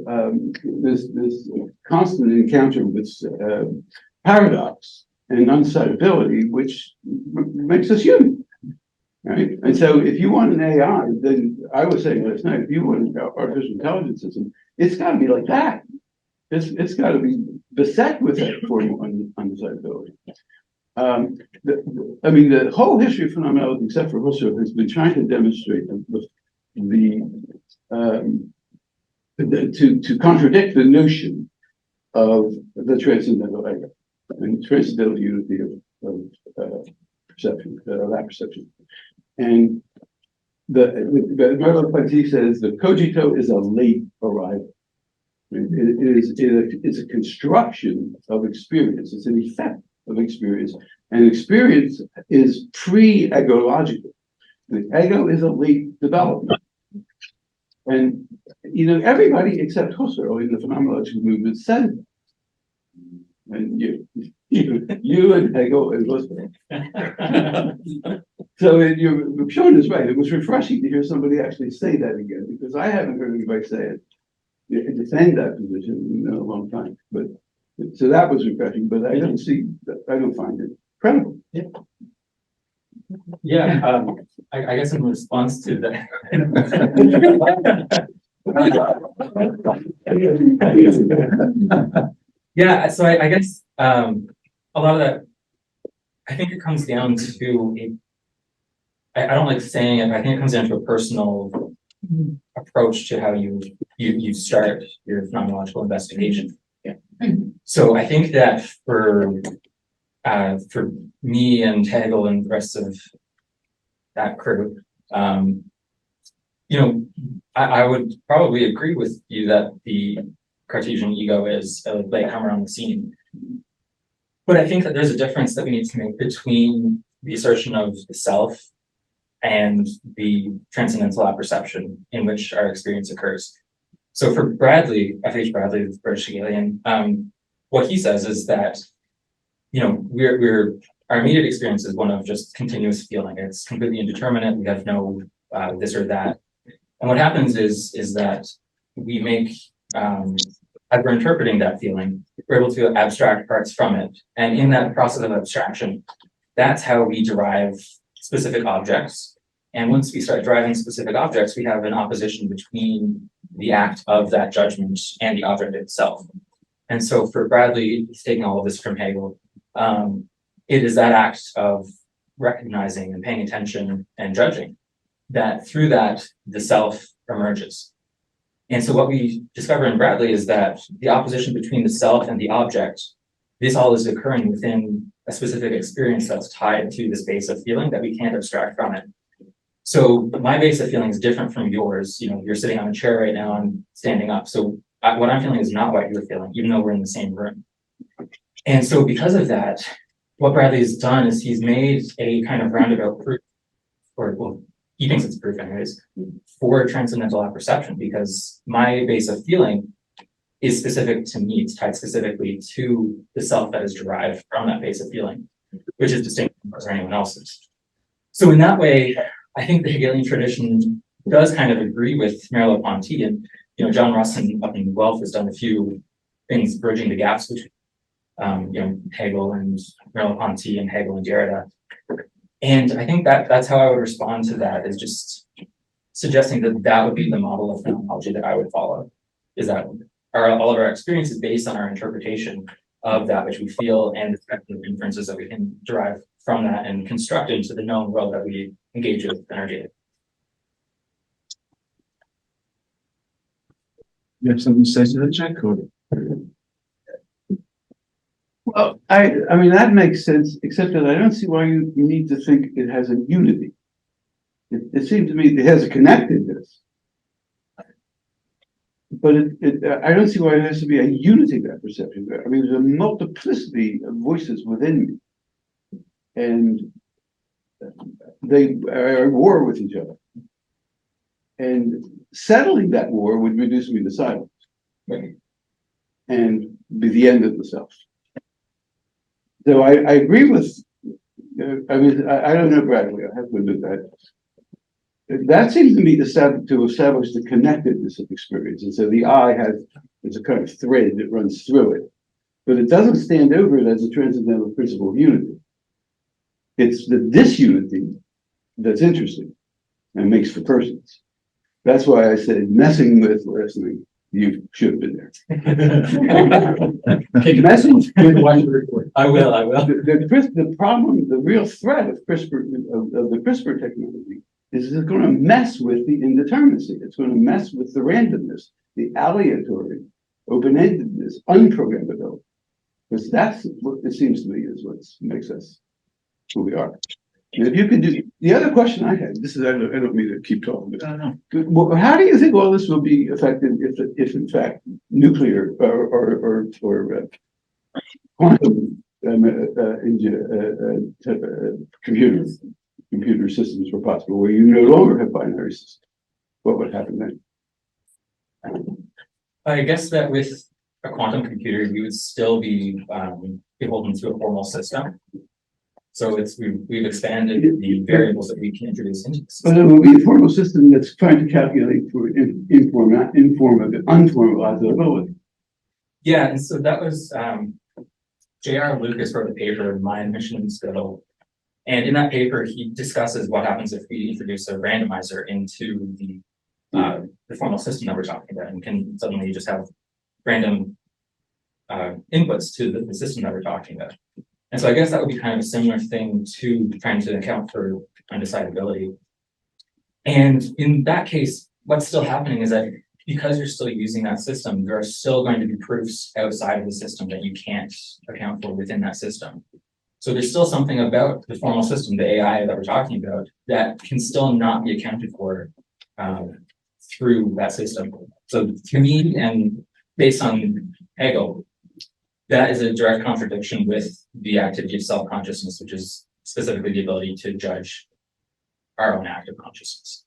this constant encounter with paradox and undecidability, which makes us human. Right? And so if you want an AI, then I was saying last night, if you want an artificial intelligence system, it's got to be like that. It's got to be beset with that form of undecidability. The whole history of phenomenology, except for Husserl, has been trying to demonstrate to contradict the notion of the transcendental ego and transcendental unity of perception, that perception. And the Merleau-Ponty says the cogito is a late arrival. It's a construction of experience. It's an effect of experience, and experience is pre-egological. The ego is a late development, and everybody except Husserl in the phenomenological movement said that. And you and Hegel and Husserl. So you're showing this right. It was refreshing to hear somebody actually say that again, because I haven't heard anybody say it. Defend that position in a long time, but so that was refreshing. But I don't find it credible. Yeah, I guess in response to that. Yeah, so I guess a lot of that, I think it comes down to I don't like saying it, but I think it comes down to a personal approach to how you start your phenomenological investigation. Yeah. So I think that for me and Hegel and the rest of that crew, I would probably agree with you that the Cartesian ego is a latecomer on the scene. But I think that there's a difference that we need to make between the assertion of the self and the transcendental apperception in which our experience occurs. So for Bradley, F.H. Bradley, the British Hegelian, what he says is that, our immediate experience is one of just continuous feeling. It's completely indeterminate. We have no this or that. And what happens is that we make, as we're interpreting that feeling, we're able to abstract parts from it. And in that process of abstraction, that's how we derive specific objects. And once we start deriving specific objects, we have an opposition between the act of that judgment and the object itself. And so for Bradley, he's taking all of this from Hegel. It is that act of recognizing and paying attention and judging that through that the self emerges. And so what we discover in Bradley is that the opposition between the self and the object, this all is occurring within a specific experience that's tied to this base of feeling that we can't abstract from it. So my base of feeling is different from yours. You're sitting on a chair right now, I'm standing up. So what I'm feeling is not what you're feeling, even though we're in the same room. And so because of that, what Bradley has done is he's made a kind of roundabout proof, he thinks it's proof anyways, for transcendental apperception, because my base of feeling is specific to me. It's tied specifically to the self that is derived from that base of feeling, which is distinct from anyone else's. So in that way, I think the Hegelian tradition does kind of agree with Merleau-Ponty, and John Russin up in Guelph has done a few things bridging the gaps between Hegel and Merleau-Ponty and Hegel and Derrida. And I think that's how I would respond to that, is just suggesting that would be the model of phenomenology that I would follow, is that all of our experience is based on our interpretation of that which we feel and the speculative inferences that we can derive from that and construct into the known world that we engage with energy. You have something to say to that, Jack? Or? Well, I mean, that makes sense, except that I don't see why you need to think it has a unity. It seems to me it has a connectedness. But I don't see why it has to be a unity of that perception. I mean, there's a multiplicity of voices within me. And they are at war with each other. And settling that war would reduce me to silence. Right? And be the end of the self. So I agree with, I don't know Bradley, I have to admit that. That seems to me to establish the connectedness of experience. And so the I is a kind of thread that runs through it. But it doesn't stand over it as a transcendental principle of unity. It's the disunity that's interesting and makes for persons. That's why I said messing with listening, you should have been there. Messing with I will. the problem, the real threat of of the CRISPR technology is it's going to mess with the indeterminacy. It's going to mess with the randomness, the aleatory, open-endedness, unprogrammability. Because that's what it seems to me is what makes us who we are. And if you could do the other question I had, this is I don't mean to keep talking, but well, how do you think all this will be affected if in fact nuclear or quantum computer systems were possible, where you no longer have binary systems? What would happen then? I guess that with a quantum computer, you would still be beholden to a formal system. So we've expanded the variables that we can introduce into the system. But it will be a formal system that's trying to calculate for unformalizability. Yeah, and so that was J.R. Lucas wrote a paper, My Emissions Bill. And in that paper, he discusses what happens if we introduce a randomizer into the formal system that we're talking about, and can suddenly just have random inputs to the system that we're talking about. And so I guess that would be kind of a similar thing to trying to account for undecidability. And in that case, what's still happening is that because you're still using that system, there are still going to be proofs outside of the system that you can't account for within that system. So there's still something about the formal system, the AI that we're talking about, that can still not be accounted for through that system. So to me, and based on Hegel, that is a direct contradiction with the activity of self-consciousness, which is specifically the ability to judge our own active consciousness.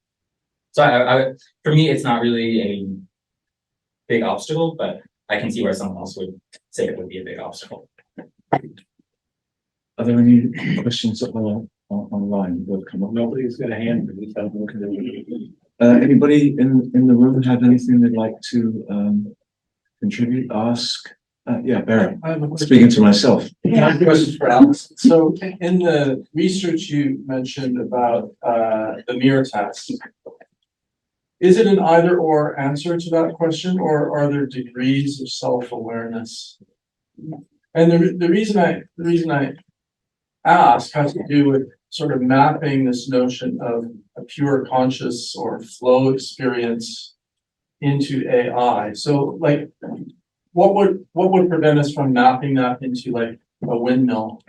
So for me, it's not really a big obstacle, but I can see where someone else would say it would be a big obstacle. Are there any questions online? Nobody's got a hand. Anybody in the room have anything they'd like to contribute, ask? Yeah, Barry. Speaking to myself. I have questions for Alison. So in the research you mentioned about the mirror test, is it an either or answer to that question, or are there degrees of self-awareness? And the reason I ask has to do with sort of mapping this notion of a pure conscious or flow experience into AI. So like, what would prevent us from mapping that into like a windmill,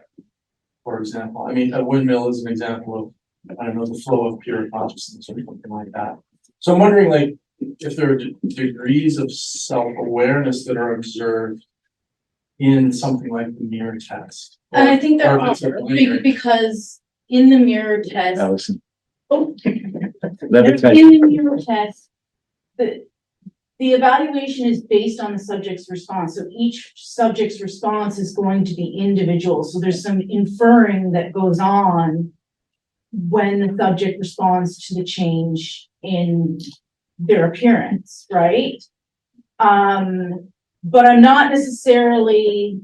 for example? I mean, a windmill is an example of, I don't know, the flow of pure consciousness or something like that. So I'm wondering, like, if there are degrees of self-awareness that are observed in something like the mirror test. And I think there are, because in the mirror test, Alison. oh, Levitate. in the mirror test, the evaluation is based on the subject's response. So each subject's response is going to be individual. So there's some inferring that goes on when the subject responds to the change in their appearance, right? But I'm not necessarily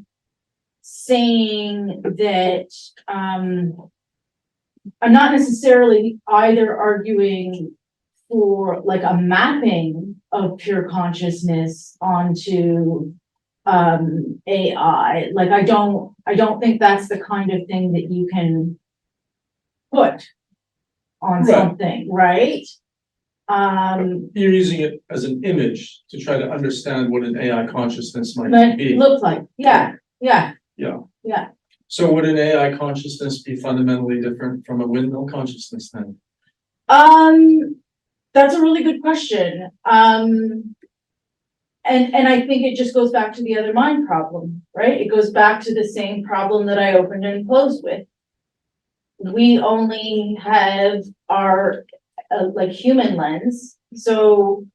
saying that, I'm not necessarily either arguing for like a mapping of pure consciousness onto AI. Like I don't think that's the kind of thing that you can put on something, right? You're using it as an image to try to understand what an AI consciousness might be. Look like, yeah. So would an AI consciousness be fundamentally different from a windmill consciousness then? That's a really good question. And I think it just goes back to the other mind problem, right? It goes back to the same problem that I opened and closed with. We only have our like human lens. So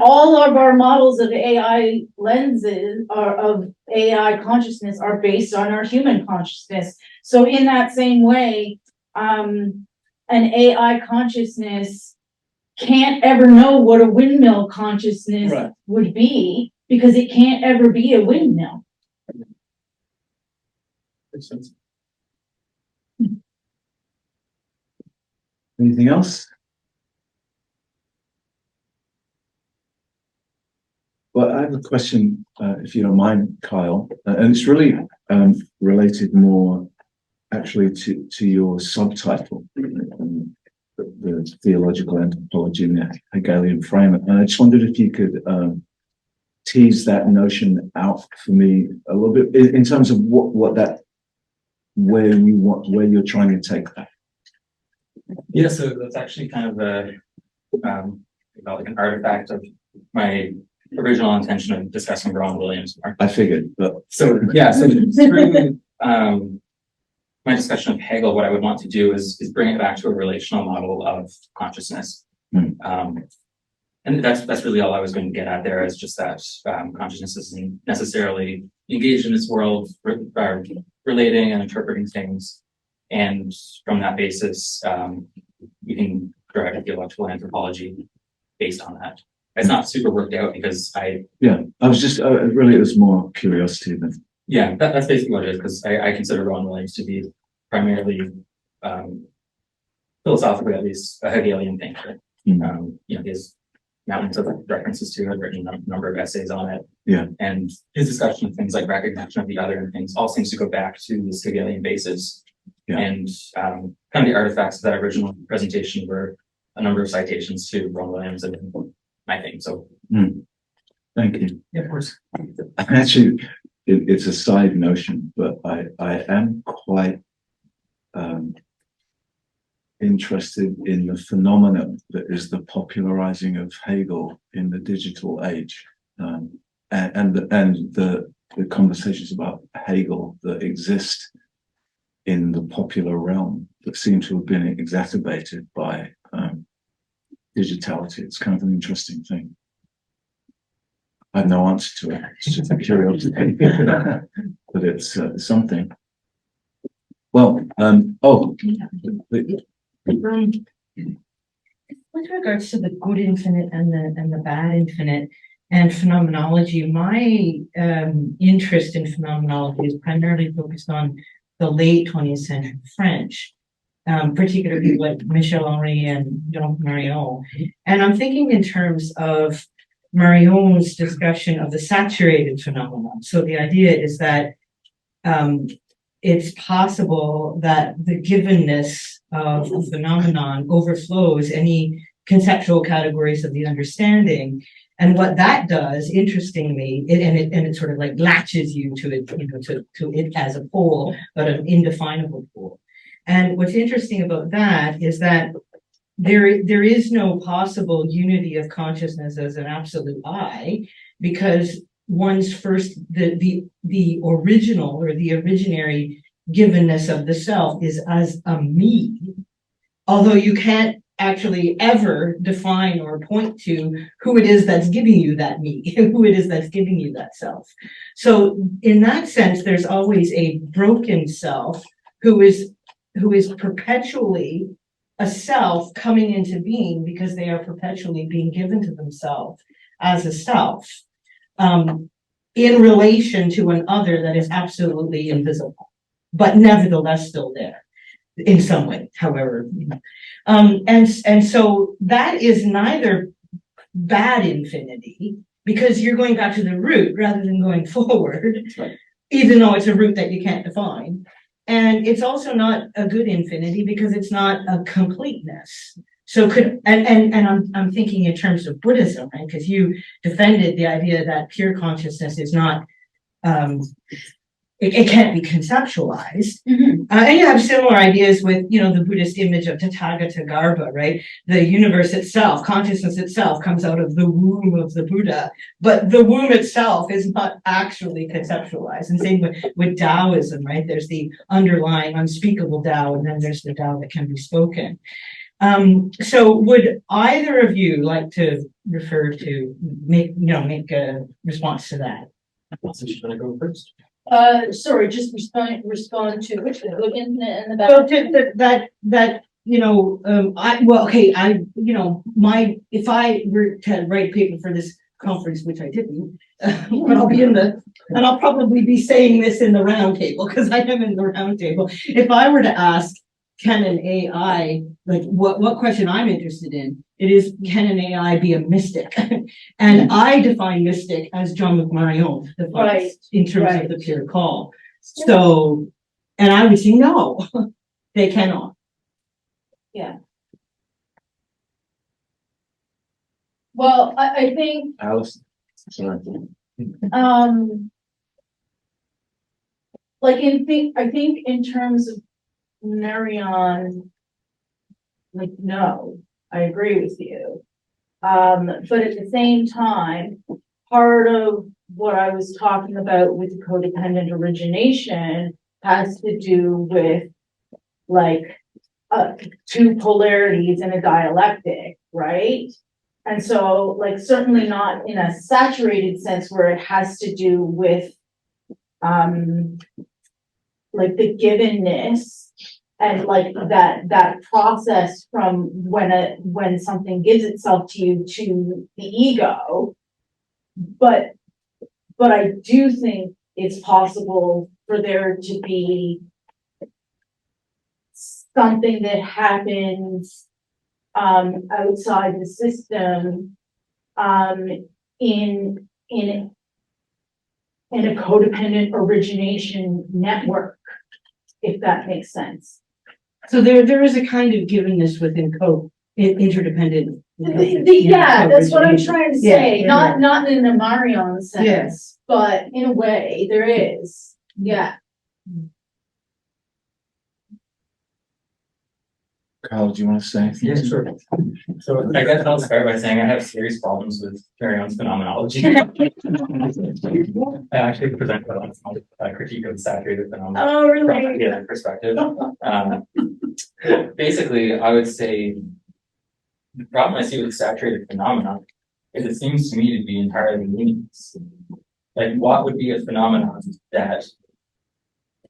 all of our models of AI lenses of AI consciousness are based on our human consciousness. So in that same way, an AI consciousness can't ever know what a windmill consciousness would be, because it can't ever be a windmill. Makes sense. Anything else? Well, I have a question, if you don't mind, Kyle, and it's really related more actually to your subtitle, the theological anthropology in the Hegelian framework. And I just wondered if you could tease that notion out for me a little bit in terms of where you're trying to take that. Yeah, so that's actually kind of about like an artifact of my original intention of discussing Ron Williams. I figured, but So through my discussion of Hegel, what I would want to do is bring it back to a relational model of consciousness. And that's really all I was going to get at there, is just that consciousness isn't necessarily engaged in this world, relating and interpreting things. And from that basis, we can derive a theological anthropology based on that. It's not super worked out because I was just really, it was more curiosity than. Yeah, that's basically what it is, because I consider Ron Williams to be primarily, philosophically at least, a Hegelian thinker. His mountains of references to it, I've written a number of essays on it. Yeah. And his discussion of things like recognition of the other and things all seems to go back to this Hegelian basis. Yeah. And kind of the artifacts of that original presentation were a number of citations to Ron Williams and my thing. So Thank you. yeah, of course. Actually, it's a side notion, but I am quite interested in the phenomenon that is the popularizing of Hegel in the digital age, and the conversations about Hegel that exist in the popular realm that seem to have been exacerbated by digitality. It's kind of an interesting thing. I have no answer to it. It's just a curiosity, but it's something. Well, with regards to the good infinite and the bad infinite and phenomenology, my interest in phenomenology is primarily focused on the late 20th century French, particularly like Michel Henry and Jean Marion. And I'm thinking in terms of Marion's discussion of the saturated phenomenon. So the idea is that it's possible that the givenness of a phenomenon overflows any conceptual categories of the understanding. And what that does, interestingly, it sort of like latches you to it, to it as a pole, but an indefinable pole. And what's interesting about that is that there is no possible unity of consciousness as an absolute I, because one's first, the original or the originary givenness of the self is as a me, although you can't actually ever define or point to who it is that's giving you that me, who it is that's giving you that self. So in that sense, there's always a broken self who is perpetually a self coming into being because they are perpetually being given to themselves as a self, in relation to an other that is absolutely invisible, but nevertheless still there in some way, however. And so that is neither bad infinity, because you're going back to the root rather than going forward, Right. Even though it's a root that you can't define. And it's also not a good infinity because it's not a completeness. So I'm thinking in terms of Buddhism, right? Because you defended the idea that pure consciousness is not, it can't be conceptualized. And you have similar ideas with, the Buddhist image of Tathagata Garbha, right? The universe itself, consciousness itself comes out of the womb of the Buddha, but the womb itself is not actually conceptualized. And same with Taoism, right? There's the underlying unspeakable Tao, and then there's the Tao that can be spoken. So would either of you like to refer to, make a response to that? So she's gonna go first. Sorry, just respond to which, the good infinite and the bad. Well, if I were to write a paper for this conference, which I didn't, but I'll probably be saying this in the round table, because I am in the round table. If I were to ask, can an AI, like what question I'm interested in, it is, can an AI be a mystic? And I define mystic as John McMarion defines Right, in terms right. of the pure call. So, and I would say no, they cannot. Well, I think, Alison, sorry. like I think in terms of Marion, like, no, I agree with you. But at the same time, part of what I was talking about with the codependent origination has to do with like two polarities in a dialectic, right? And so, like, certainly not in a saturated sense where it has to do with like the givenness and like that process from when something gives itself to you to the ego. But I do think it's possible for there to be something that happens outside the system in a codependent origination network, if that makes sense. So there is a kind of givenness within interdependent. Yeah, that's what I'm trying to say, Yeah, not in a Marion sense, but in a way, there is, yeah. Kyle, do you want to say anything? Yeah, sure. So I guess I'll start by saying I have serious problems with Marion's phenomenology. I actually presented a critique of saturated phenomena Oh, from a really? Hegelian perspective. Basically, I would say the problem I see with saturated phenomena is it seems to me to be entirely meaningless. Like, what would be a phenomenon that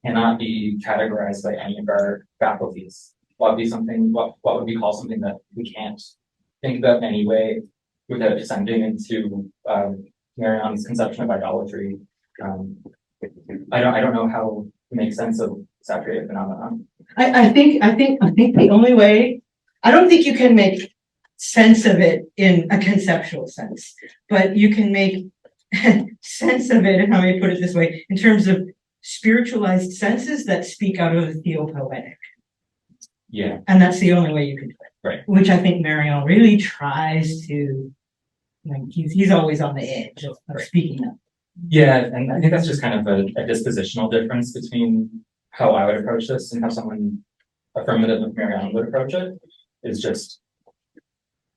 cannot be categorized by any of our faculties? What would be something? What would we call something that we can't think about anyway without descending into Marion's conception of idolatry? I don't know how to make sense of saturated phenomena. I think the only way, I don't think you can make sense of it in a conceptual sense, but you can make sense of it, and how may I put it this way, in terms of spiritualized senses that speak out of the theopoetic. Yeah. And that's the only way you can do it. Right. Which I think Marion really tries to, like, he's always on the edge of speaking of. Yeah, and I think that's just kind of a dispositional difference between how I would approach this and how someone affirmative of Marion would approach it. Is just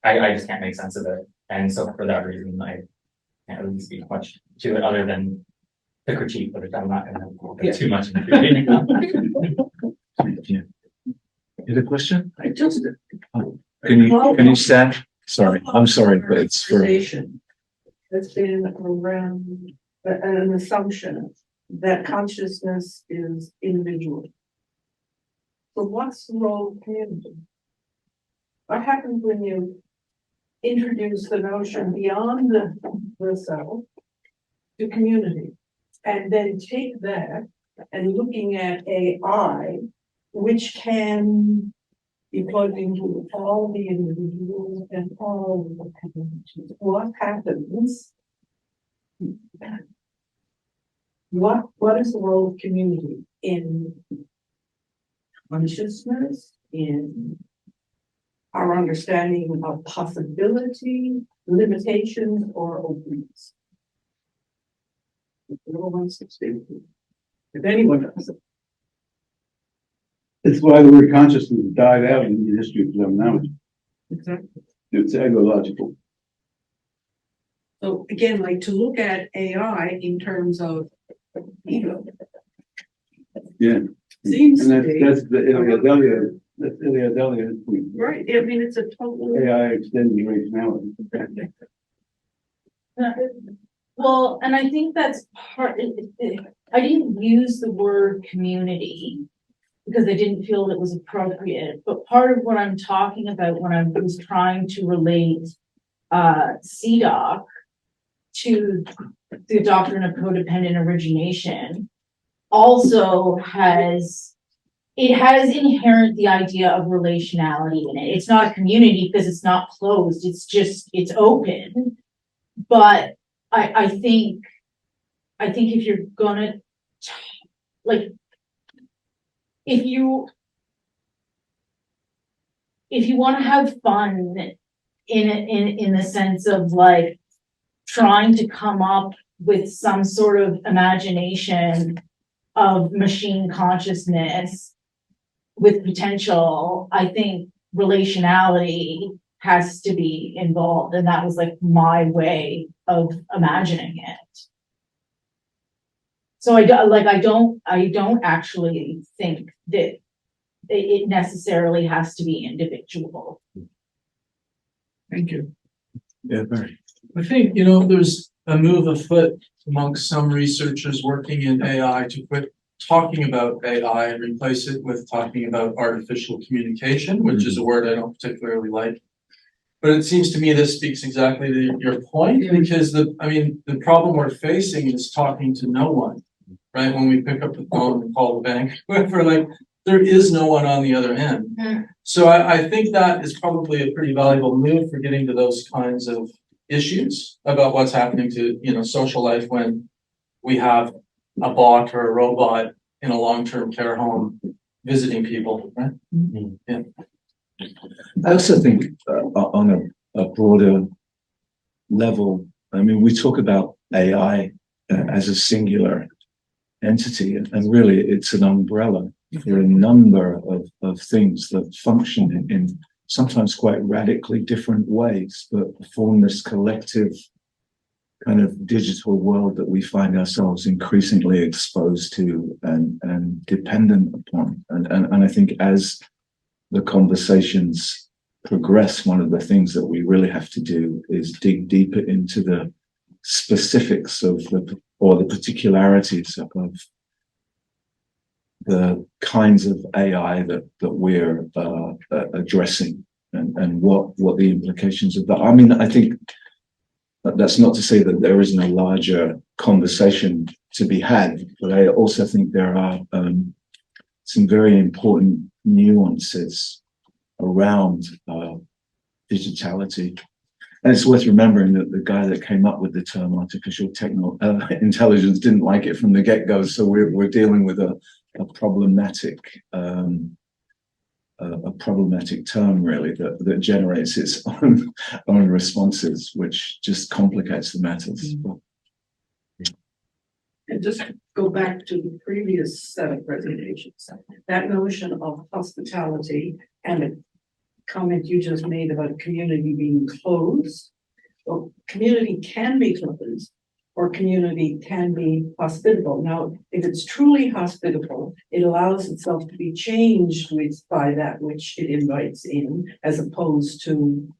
I just can't make sense of it. And so for that reason I can't really speak much to it other than the critique, but I'm not gonna go too much into it. Yeah. You had a question? I just. Can you stand? Sorry, I'm sorry, but it's for. That's been around an assumption that consciousness is individual. So what's the role of community? What happens when you introduce the notion beyond the self to community, and then take that and looking at AI, which can be plugged into all the individuals and all the communities? What happens? What is the role of community in consciousness, in our understanding of possibility, limitations, or openness? No one succeeds. If anyone does. That's why the word consciousness died out in the history of phenomenology. Exactly. It's egological. So again, like to look at AI in terms of ego. Yeah. Seems And to be. that's the Hegelian, that's the Hegelian point. Right, I mean, it's a total. AI extends the rationality. Well, and I think that's I didn't use the word community because I didn't feel it was appropriate, but part of what I'm talking about when I was trying to relate CDOC to the doctrine of codependent origination also has it has inherent the idea of relationality in it. It's not a community because it's not closed. It's open. But I think if you're gonna like, if you want to have fun in the sense of like trying to come up with some sort of imagination of machine consciousness with potential, I think relationality has to be involved. And that was like my way of imagining it. So I don't actually think that it necessarily has to be individual. Thank you. Yeah, very. I think, you know, there's a move afoot amongst some researchers working in AI to quit talking about AI and replace it with talking about artificial communication, which is a word I don't particularly like. But it seems to me this speaks exactly to your point, because the problem we're facing is talking to no one, right? When we pick up the phone and call the bank, we're like, there is no one on the other end. So I think that is probably a pretty valuable move for getting to those kinds of issues about what's happening to, you know, social life when we have a bot or a robot in a long-term care home visiting people, right? Yeah. I also think on a broader level, I mean, we talk about AI as a singular entity, and really it's an umbrella for a number of things that function in sometimes quite radically different ways, but form this collective kind of digital world that we find ourselves increasingly exposed to and dependent upon. And I think as the conversations progress, one of the things that we really have to do is dig deeper into the specifics of the particularities of the kinds of AI that we're addressing and what the implications of that. I mean, I think that's not to say that there isn't a larger conversation to be had, but I also think there are some very important nuances around digitality. And it's worth remembering that the guy that came up with the term artificial intelligence didn't like it from the get-go. So we're dealing with a problematic term, really, that generates its own responses, which just complicates the matters. And just to go back to the previous set of presentations, that notion of hospitality and the comment you just made about community being closed. Well, community can be closed, or community can be hospitable. Now, if it's truly hospitable, it allows itself to be changed by that which it invites in, as opposed to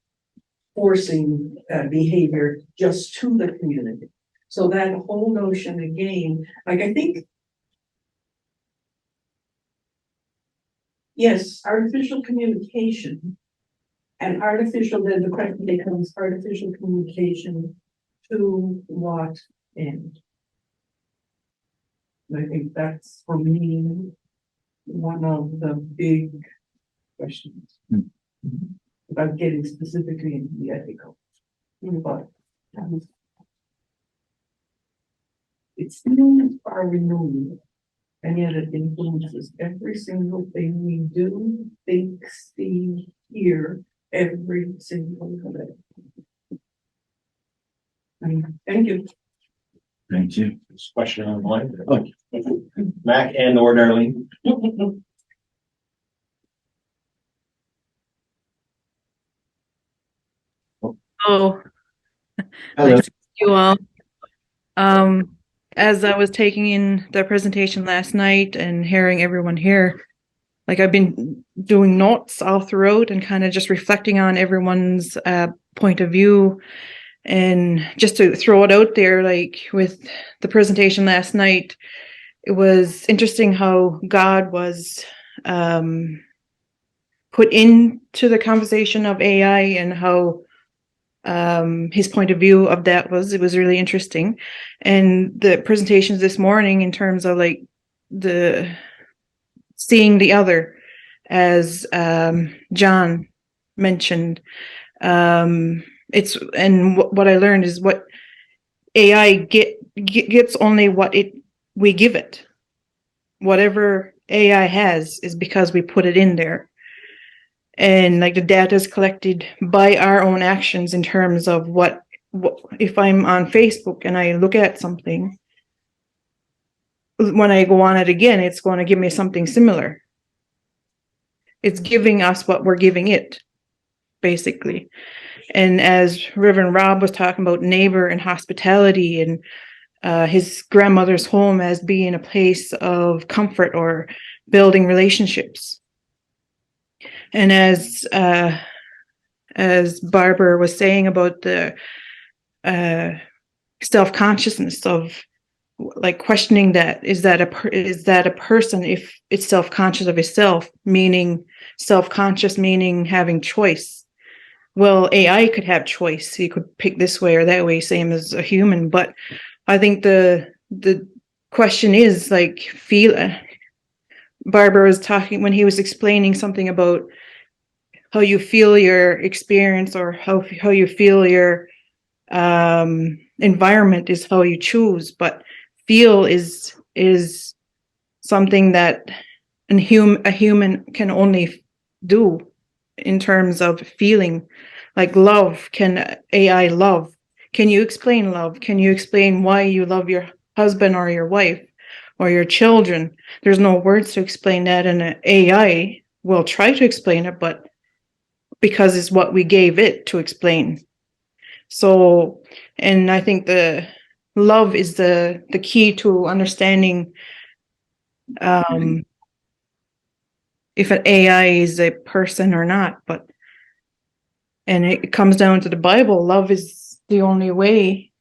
forcing behavior just to the community. So that whole notion again, like I think, yes, artificial communication and then the question becomes artificial communication to what end? And I think that's, for me, one of the big questions about getting specifically into the ethical. But it seems far removed, and yet it influences every single thing we do, think, see, hear, every single day. Thank you. Thank you. This question online. Oh, Mac and or Darlene. Oh, Hello. nice to see you all. As I was taking in the presentation last night and hearing everyone here, like I've been doing notes all throughout and kind of just reflecting on everyone's point of view. And just to throw it out there, like with the presentation last night, it was interesting how God was put into the conversation of AI and how his point of view of that was. It was really interesting. And the presentations this morning in terms of like the seeing the other, as John mentioned. It's and what I learned is what AI gets only what we give it. Whatever AI has is because we put it in there. And like the data is collected by our own actions in terms of what if I'm on Facebook and I look at something, when I go on it again, it's going to give me something similar. It's giving us what we're giving it, basically. And as Reverend Rob was talking about neighbor and hospitality and his grandmother's home as being a place of comfort or building relationships. And as Barbour was saying about the self-consciousness of like questioning that, is that a person if it's self-conscious of itself, meaning self-conscious, meaning having choice. Well, AI could have choice. You could pick this way or that way, same as a human. But I think the question is like Barbour was talking when he was explaining something about how you feel your experience or how you feel your environment is how you choose, but feel is something that a human can only do in terms of feeling. Like love, can AI love? Can you explain love? Can you explain why you love your husband or your wife or your children? There's no words to explain that, and an AI will try to explain it, but because it's what we gave it to explain. So, and I think the love is the key to understanding if an AI is a person or not. But and it comes down to the Bible. Love is the only way.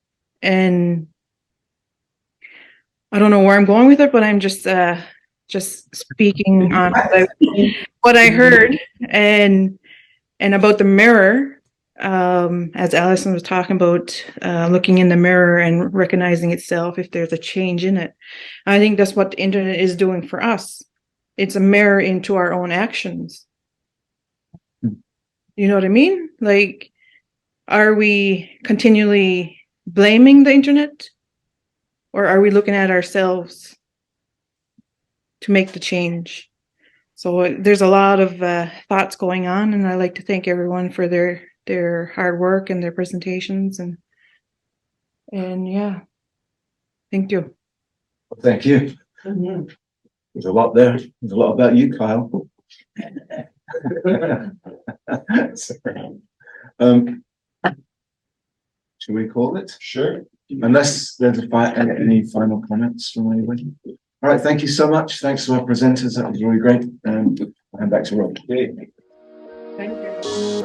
And I don't know where I'm going with it, but I'm just speaking on what I heard and about the mirror. As Alison was talking about, looking in the mirror and recognizing itself if there's a change in it. I think that's what the internet is doing for us. It's a mirror into our own actions. You know what I mean? Like, are we continually blaming the internet? Or are we looking at ourselves to make the change? So there's a lot of thoughts going on, and I like to thank everyone for their hard work and their presentations, and yeah, thank you. Well, thank you. There's a lot there. There's a lot about you, Kyle. Should we call it? Sure. Unless there's any final comments from anybody. All right, thank you so much. Thanks to our presenters. That was really great. And back to Rob. Thank you.